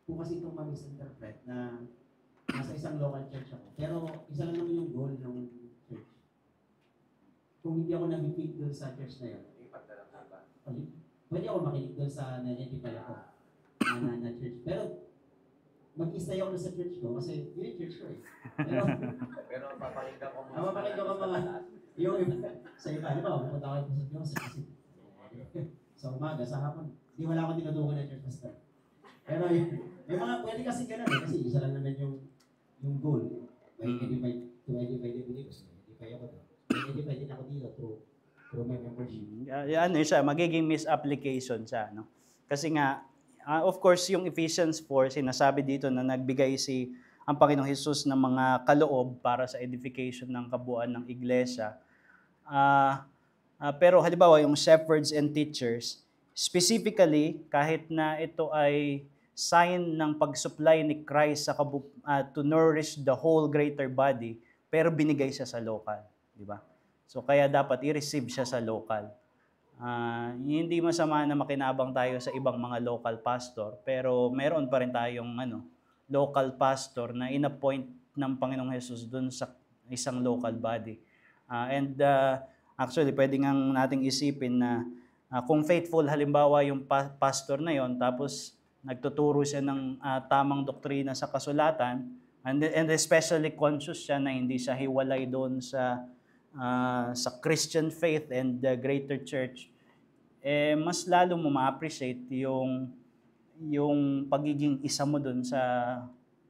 po kasi itong ma-misinterpret na nasa isang local church ako, pero isa lang naman yung goal ng church. Kung hindi ako nag-fit doon sa church na yun, pwede ako makinig doon sa na-edify ako na church. Pero mag-istay ako sa church ko kasi yun yung church ko eh. Pero papakinggan ko mo. Papakinggan ko mga yung sa iba. Di ba, pumunta ako sa Diyos kasi sa umaga, sa hapon, di wala akong tinutukoy na church pastor. Pero may mga pwede kasi ganun eh, kasi isa lang naman yung goal. To edify the believers. Edify ako doon. Edify din ako dito through my membership. Siya, magiging misapplication siya. No? Kasi nga, of course, yung Ephesians 4, sinasabi dito na nagbigay ang Panginoong Hesus ng mga kaloob para sa edification ng kabuuan ng iglesia. Pero halimbawa, yung shepherds and teachers, specifically, kahit na ito ay sign ng pag-supply ni Christ to nourish the whole greater body, pero binigay siya sa local. Di ba? So, kaya dapat i-receive siya sa local. Hindi masama na makinabang tayo sa ibang mga local pastor, pero meron pa rin tayong local pastor na in-appoint ng Panginoong Hesus dun sa isang local body. Actually, pwede nga nating isipin na kung faithful halimbawa yung pastor na yon, tapos nagtuturo siya ng tamang doktrina sa kasulatan, and especially conscious siya na hindi siya hiwalay doon sa Christian faith and the greater church, mas lalo mo ma-appreciate yung pagiging isa mo doon sa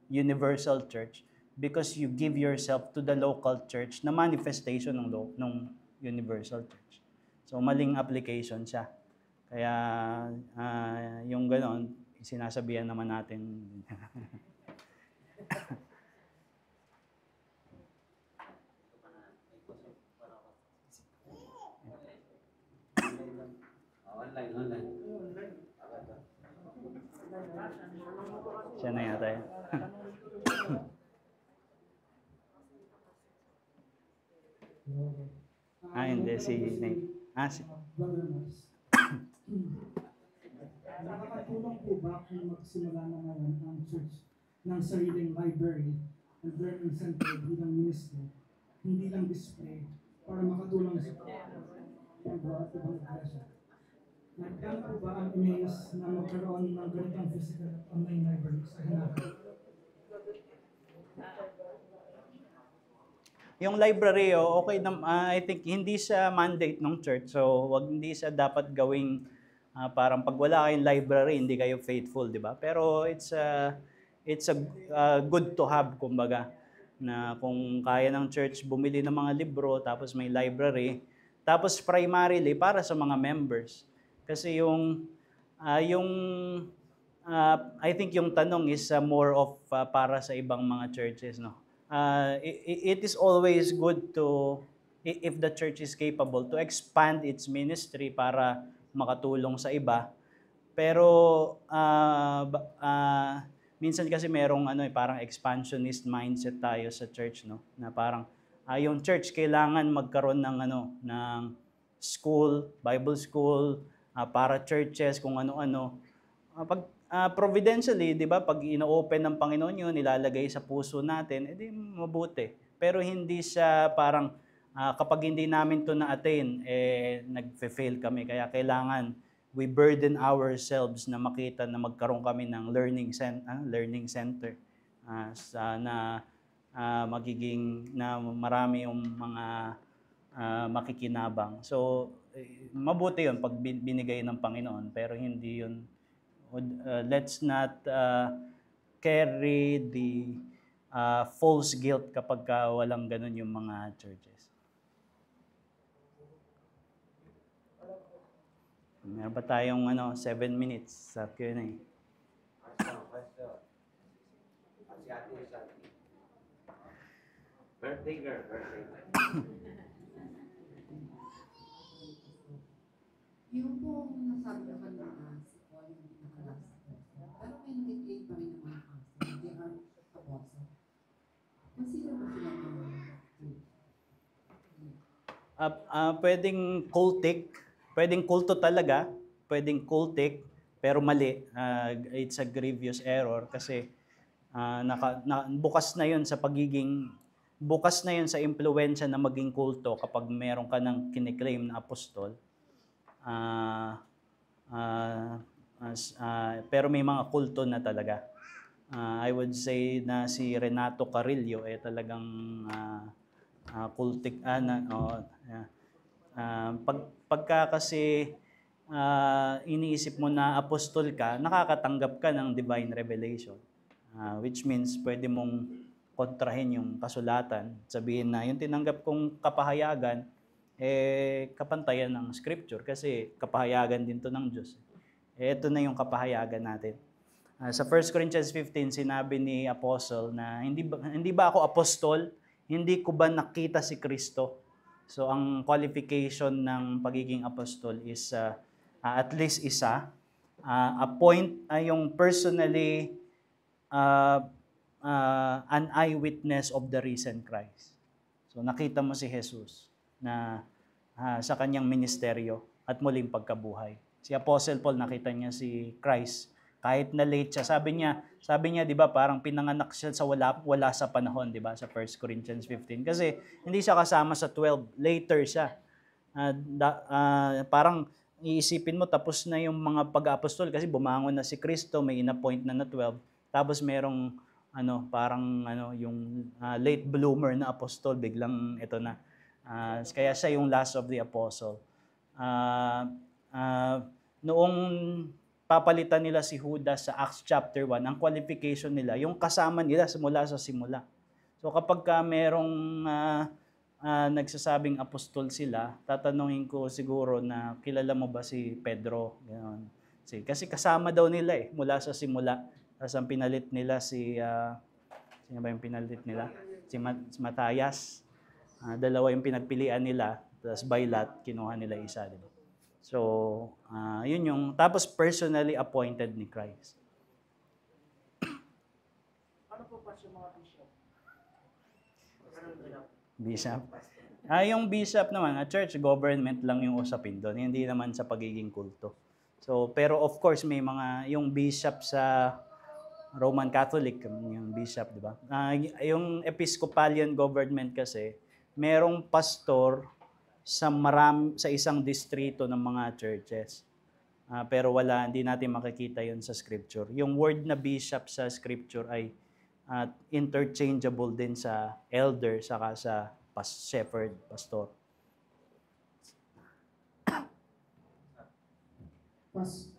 universal church because you give yourself to the local church na manifestation ng universal church. So maling application siya. Kaya yung gano'n, sinasabihan naman natin. Online. Siya na yata yun. Hindi. Si Nate. Si... Brother Mars. Nakakatulong po ba kung magsimula na ngayon ang church ng sariling library and learning center bilang ministry, hindi lang display, para makatulong sa pagbawa at ibang iglesia? Nagkano po ba ang emails na magkaroon ng ganitang physical online library sa hinahan? Yung library, okay na, I think hindi siya mandate ng church. So, hindi siya dapat gawing parang pag wala kayong library, hindi kayo faithful, di ba? Pero it's a good to have, kumbaga, na kung kaya ng church bumili ng mga libro, tapos may library, tapos primarily para sa mga members. Kasi I think yung tanong is more of para sa ibang mga churches, no? It is always good to, if the church is capable, to expand its ministry para makatulong sa iba. Pero minsan kasi merong parang expansionist mindset tayo sa church, no? Na parang yung church kailangan magkaroon ng school, Bible school, para churches, kung ano-ano. Providentially, di ba, pag ino-open ng Panginoon yun, nilalagay sa puso natin, edi mabuti. Pero hindi siya parang, kapag hindi namin to na-attain, nag-fail kami. Kaya kailangan we burden ourselves na makita na magkaroon kami ng learning center na magiging na marami yung mga makikinabang. So, mabuti yun pag binigay ng Panginoon, pero hindi yun. Let's not carry the false guilt kapag walang ganun yung mga churches. Meron pa tayong 7 minutes sa Q&A. Birthday girl. Yung po nasabi na kanina, si Paul yung pinakalasa ko. Pero may nag-claim pa rin ng mga pastor. They are apostle. Consider ba sila ng Pwedeng cultic, pwedeng kulto talaga, pwedeng cultic, pero mali. It's a grievous error kasi bukas na yun sa impluwensya na maging kulto kapag meron ka ng kiniklaim na apostol. Pero may mga kulto na talaga. I would say na si Renato Carrillo talagang cultic pagka kasi iniisip mo na apostol ka, nakakatanggap ka ng divine revelation, which means pwede mong kontrahin yung kasulatan, sabihin na yung tinanggap kong kapahayagan kapantayan ng scripture kasi kapahayagan din to ng Diyos. Ito na yung kapahayagan natin. Sa 1 Corinthians 15 sinabi ni Apostle na hindi ba ako apostol? Hindi ko ba nakita si Kristo? So ang qualification ng pagiging apostol is at least isa, appoint yung personally an eyewitness of the risen Christ. So nakita mo si Jesus na sa kanyang ministeryo at muling pagkabuhay. Si Apostle Paul, nakita niya si Christ kahit na late siya. Sabi niya 'di ba, parang pinanganak siya sa wala sa panahon, 'di ba, sa 1 Corinthians 15. Kasi hindi siya kasama sa 12, later siya. Parang iisipin mo tapos na yung mga pag-apostol kasi bumangon na si Kristo, may inappoint na 12. Tapos merong parang yung late bloomer na apostol, biglang ito na. Kaya siya yung last of the apostle. Noong papalitan nila si Judas sa Acts chapter 1, ang qualification nila, yung kasama nila mula sa simula. So kapag merong nagsasabing apostol sila, tatanungin ko siguro na kilala mo ba si Pedro? Ganun. Kasi kasama daw nila mula sa simula. Tapos ang pinalit nila sino ba yung pinalit nila? Si Matayas. Dalawa yung pinagpilian nila, tapos by lot, kinuha nila isa. Diba? So, yun yung, tapos personally appointed ni Christ. Ano po pa yung mga bishop? Bishop? Yung bishop naman, church government lang yung usapin doon, hindi naman sa pagiging kulto. So, pero of course, may yung bishop sa Roman Catholic, yung bishop, di ba? Yung Episcopalian government kasi, merong pastor sa isang distrito ng mga churches. Pero hindi natin makikita yun sa scripture. Yung word na bishop sa scripture ay interchangeable din sa elder saka sa shepherd, pastor. Question.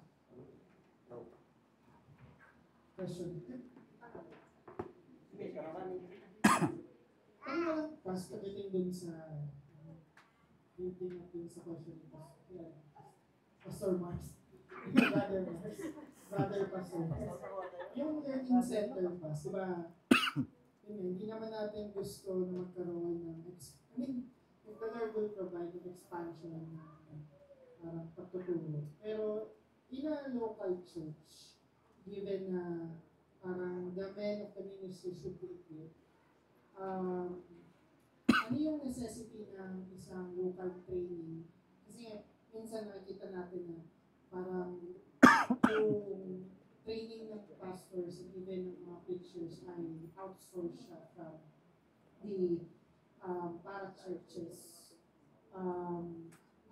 Pastor, dating dun sa dating natin sa question ni Pastor Mars. Brother Pastor Mars. Yung learning center pas, di ba? Hindi naman natin gusto na magkaroon ng if the Lord will provide an expansion ng parang pagtuturo. Pero in a local church, given na parang the men of the ministry should be equipped, ano yung necessity ng isang local training? Kasi minsan nakikita natin na parang yung training ng pastors and even ng mga preachers ay outsourced siya from the para-churches.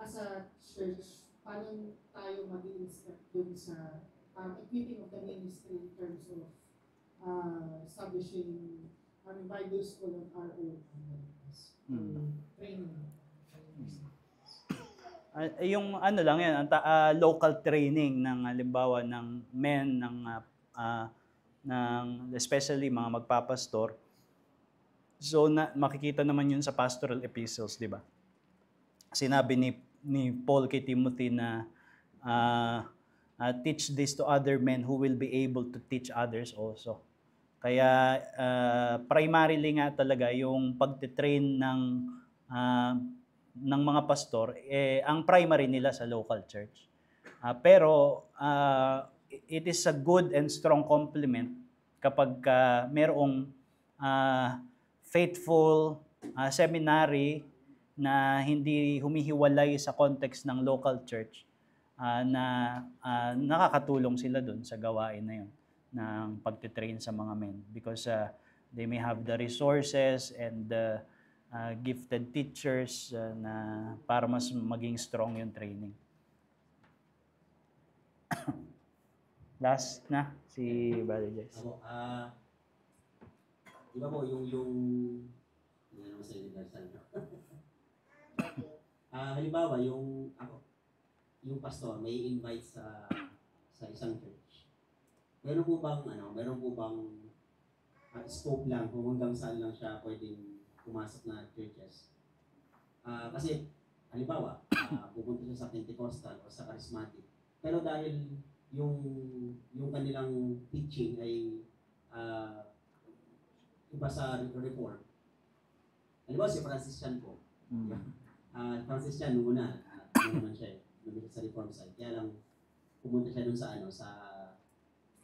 As a church, paano tayo mag-i-instruct dun sa equipping of the ministry in terms of establishing Bible school of our own training. Yung lang yan, local training ng halimbawa ng men ng especially mga magpapastor. So makikita naman yun sa pastoral epistles, di ba? Sinabi ni Paul kay Timothy na teach this to other men who will be able to teach others also. Kaya primarily nga talaga yung pagte-train ng mga pastor, ang primary nila sa local church. Pero it is a good and strong complement kapag merong faithful seminary na hindi humihiwalay sa context ng local church na nakakatulong sila dun sa gawain na yun ng pagtitrain sa mga men because they may have the resources and the gifted teachers na para mas maging strong yung training. Last na si Brother Jess. Di ba po yung hindi naman sa universal. Halimbawa yung pastor may invite sa isang church. Meron po bang scope lang kung hanggang saan lang siya pwedeng pumasok na churches? Kasi halimbawa pupunta siya sa Pentecostal o sa Charismatic. Pero dahil yung kanilang teaching ay iba sa Reform. Halimbawa si Franciscan po. Franciscan nung una, naman siya sa Reform side. Kaya lang pumunta siya dun sa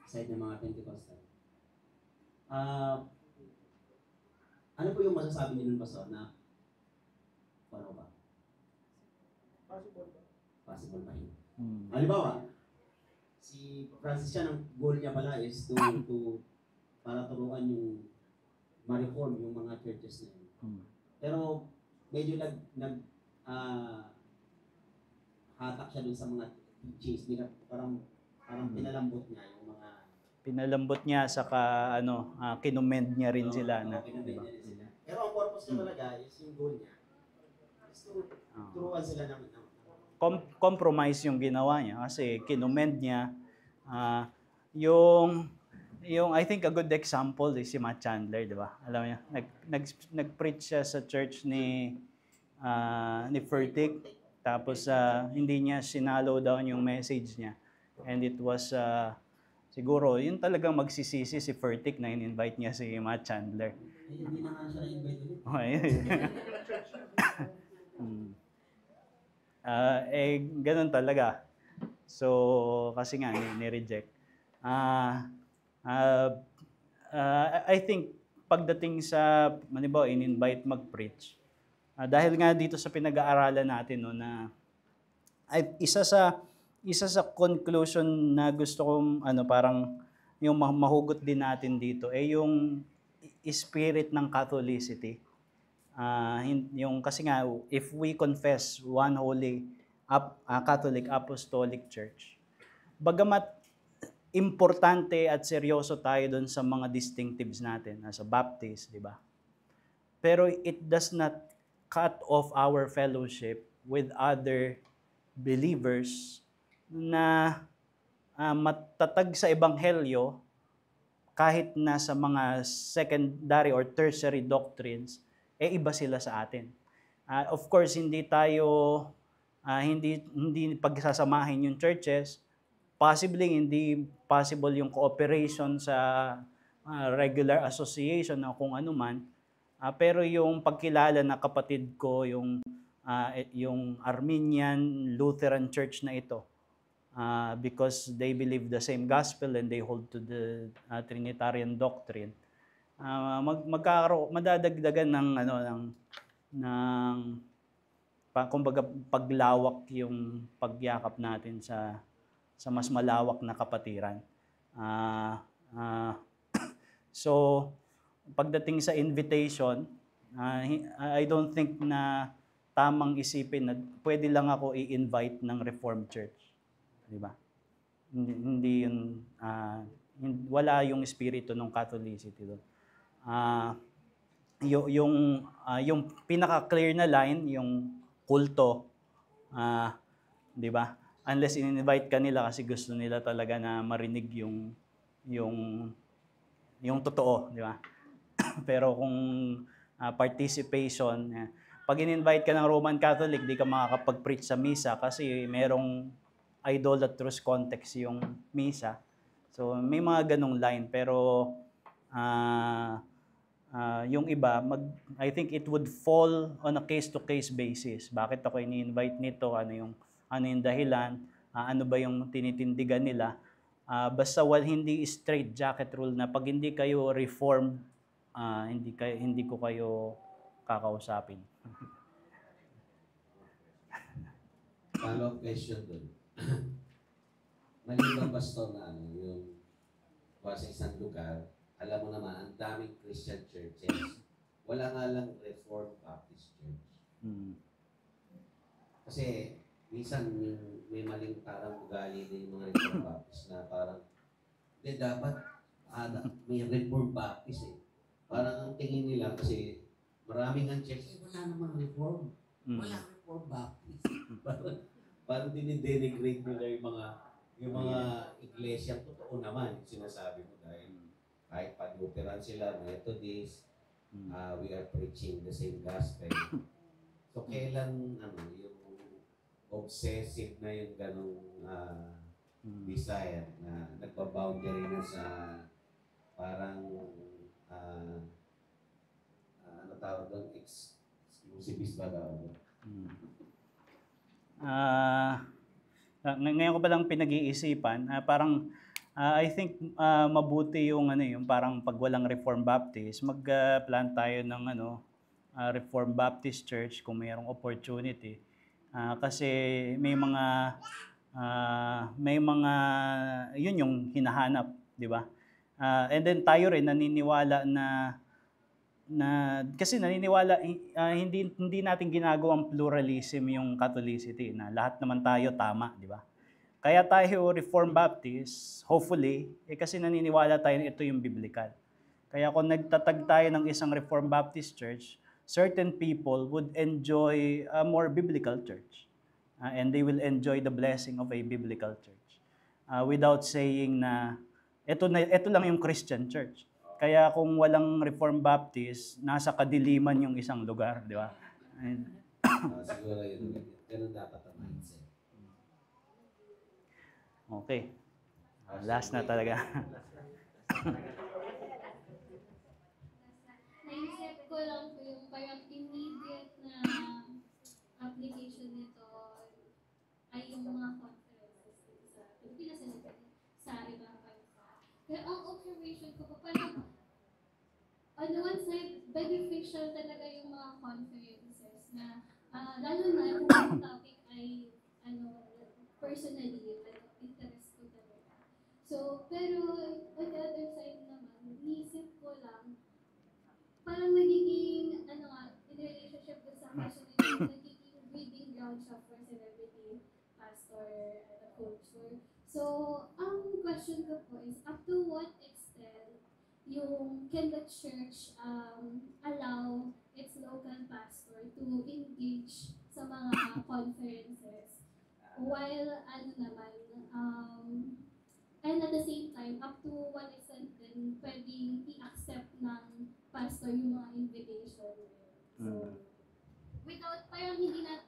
side ng mga Pentecostal. Ano po yung masasabi niyo nun, Pastor, na paano ba? Possible ba yun? Halimbawa, si Franciscan, ang goal niya pala is para turuan yung ma-reform yung mga churches na yun. Pero medyo hatak siya dun sa mga teachings. Parang pinalambot niya yung mga... Pinalambot niya, saka kinumend niya rin sila. Kinumend niya rin sila. Pero ang purpose niya talaga is yung goal niya. Is turuan sila ng compromise yung ginawa niya kasi kinumend niya. Yung I think a good example is si Matt Chandler, di ba? Alam niyo, nag-preach siya sa church ni Furtick, tapos hindi niya sinalo down yung message niya. And it was siguro yun talagang magsisisi si Furtick na in-invite niya si Matt Chandler. Hindi na nga siya na-invite ulit. Ganun talaga. So, kasi nga, ni-reject. I think, pagdating sa, manibaw, in-invite mag-preach, dahil nga dito sa pinag-aaralan natin, no, na isa sa conclusion na gusto kong, parang, yung mahugot din natin dito, yung spirit ng Catholicity. Yung kasi nga, if we confess one holy Catholic Apostolic Church, bagamat importante at seryoso tayo doon sa mga distinctives natin, sa Baptist, di ba? Pero it does not cut off our fellowship with other believers na matatag sa Ebanghelyo kahit na sa mga secondary or tertiary doctrines, iba sila sa atin. Of course, hindi pagsasamahin yung churches. Possibly, hindi possible yung cooperation sa regular association o kung ano man. Pero yung pagkilala na kapatid ko, yung Armenian Lutheran Church na ito, because they believe the same gospel and they hold to the Trinitarian doctrine, madadagdagan kumbaga paglawak yung pagyakap natin sa mas malawak na kapatiran. So pagdating sa invitation, I don't think na tamang isipin na pwede lang ako i-invite ng Reformed Church, di ba? Hindi yun, wala yung espiritu ng Catholicity doon. Yung pinaka-clear na line, yung kulto, di ba? Unless in-invite ka nila kasi gusto nila talaga na marinig yung totoo, di ba? Pero kung participation, pag in-invite ka ng Roman Catholic, di ka makakapag-preach sa misa kasi merong idolatrous context yung misa. So may mga ganong line, pero yung iba, I think it would fall on a case-to-case basis. Bakit ako ini-invite nito? Ano yung dahilan? Ano ba yung tinitindigan nila? Basta hindi straight jacket rule na pag hindi kayo reformed, hindi ko kayo kakausapin. Follow-up question doon. Maliban pastor na yung sa isang lugar, alam mo naman, ang daming Christian churches, wala nga lang Reformed Baptist Church. Kasi minsan may maling parang ugali din yung mga Reformed Baptist na parang dapat may Reformed Baptist eh. Parang ang tingin nila kasi maraming ang church, wala namang Reform. Wala Reformed Baptist. Parang dinidenigrate nila yung mga iglesia. Totoo naman yung sinasabi mo dahil kahit pa-Lutheran sila, Methodist, we are preaching the same gospel. So kailan yung obsessive na yung ganong desire na nagpa-boundary na sa parang ano tawag doon, exclusivist ba daw? Ngayon ko pa lang pinag-iisipan, parang I think mabuti yung parang pag walang Reformed Baptist, mag-plan tayo ng Reformed Baptist Church kung mayroong opportunity. Kasi may mga yun yung hinahanap, di ba? And then tayo rin naniniwala na kasi naniniwala hindi natin ginagawang pluralism yung Catholicity na lahat naman tayo tama, di ba? Kaya tayo Reformed Baptist, hopefully, kasi naniniwala tayo na ito yung biblical. Kaya kung nagtatag tayo ng isang Reformed Baptist Church, certain people would enjoy a more biblical church. And they will enjoy the blessing of a biblical church. Without saying na ito lang yung Christian church. Kaya kung walang Reformed Baptist, nasa kadiliman yung isang lugar, di ba? Siguro yun. Ganun dapat ang mindset. Okay. Last na talaga. Naisip ko lang po yung parang immediate na application nito ay yung mga conferences sa Pilipinas and sa ibang bansa. Pero ang observation ko po parang on one side, beneficial talaga yung mga conferences na lalo na kung ang topic ay personally, interest ko talaga. So, pero on the other side naman, iisip ko lang, parang nagiging, in relationship with sa question nito, nagiging breeding ground siya for celebrity, pastor, culture. So, ang question ko po is, up to what extent can the church allow its local pastor to engage sa mga conferences while and at the same time, up to what extent din pwedeng i-accept ng pastor yung mga invitation. So, without, parang hindi na,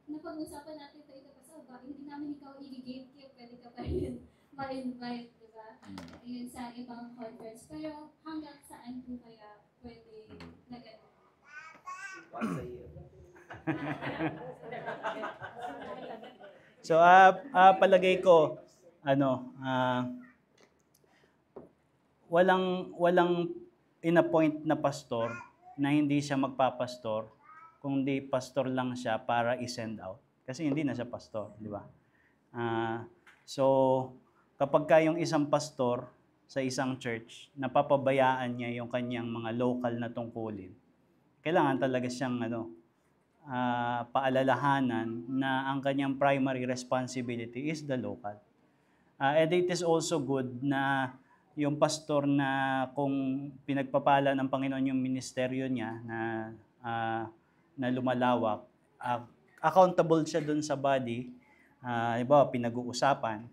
napag-usapan natin ito kasi, hindi namin ikaw i-gatekeep, pwede ka pa rin ma-invite, di ba? Yun sa ibang conference. Pero hanggang saan po kaya pwede na gano'n? Once a year. So, palagay ko, walang in-appoint na pastor na hindi siya magpapastor, kundi pastor lang siya para i-send out. Kasi hindi na siya pastor, di ba? So, kapag yung isang pastor sa isang church, napapabayaan niya yung kanyang mga local na tungkulin, kailangan talaga siyang paalalahanan na ang kanyang primary responsibility is the local. And it is also good na yung pastor na kung pinagpapala ng Panginoon yung ministeryo niya na lumalawak, accountable siya dun sa body, diba, pinag-uusapan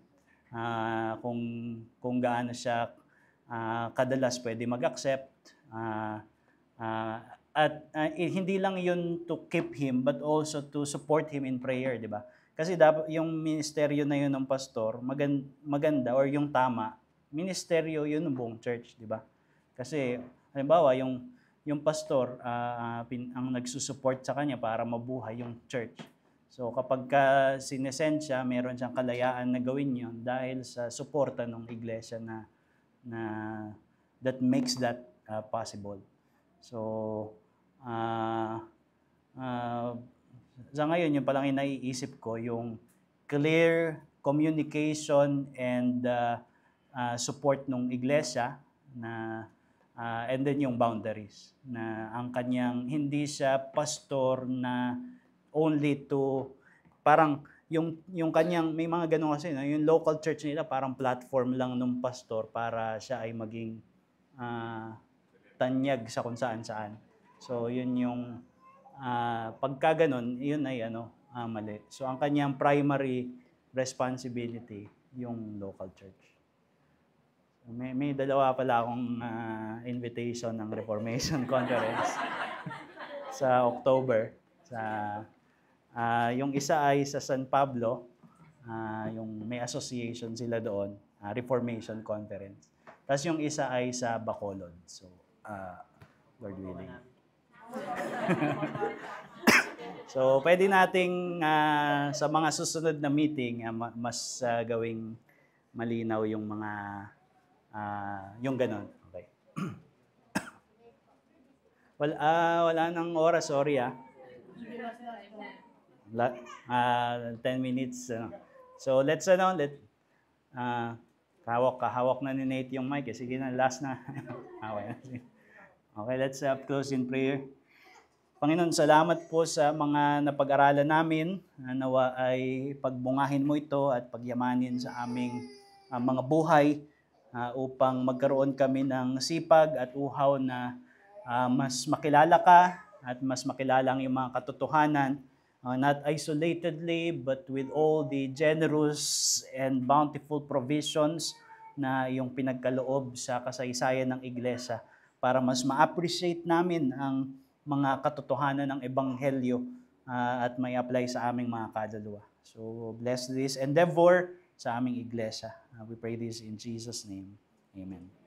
kung gaano siya kadalas pwede mag-accept, at hindi lang yun to keep him but also to support him in prayer, di ba? Kasi dapat yung ministeryo na yun ng pastor, maganda or yung tama, ministeryo yun ng buong church, di ba? Kasi halimbawa yung pastor ang nagsusupport sa kanya para mabuhay yung church. So kapag sinesend siya, meron siyang kalayaan na gawin yun dahil sa suporta ng iglesia na that makes that possible. So sa ngayon, yung palang naiisip ko, yung clear communication and support ng iglesia and then yung boundaries na ang kanyang hindi siya pastor na only to parang yung kanyang may mga ganun kasi yung local church nila parang platform lang ng pastor para siya ay maging tanyag sa kung saan-saan. So yun yung pagka ganun, yun ay mali. So ang kanyang primary responsibility yung local church. May dalawa pala akong invitation ng Reformation Conference sa October. Yung isa ay sa San Pablo, yung may association sila doon, Reformation Conference. Tapos yung isa ay sa Bacolod. So, Lord willing. So, pwede nating sa mga susunod na meeting, mas gawing malinaw yung mga yung ganon. Okay. Wala nang oras, sorry 10 minutes. So let's hawak na ni Nate yung mic. Sige na, last na. Okay, let's close in prayer. Panginoon, salamat po sa mga napag-aralan namin. Nawa ay pagbungahin mo ito at pagyamanin sa aming mga buhay upang magkaroon kami ng sipag at uhaw na mas makilala ka at mas makilala ang iyong mga katotohanan, not isolatedly but with all the generous and bountiful provisions na iyong pinagkaloob sa kasaysayan ng iglesia para mas ma-appreciate namin ang mga katotohanan ng Ebanghelyo at may apply sa aming mga kaluluwa. So bless this endeavor sa aming iglesia. We pray this in Jesus' name. Amen.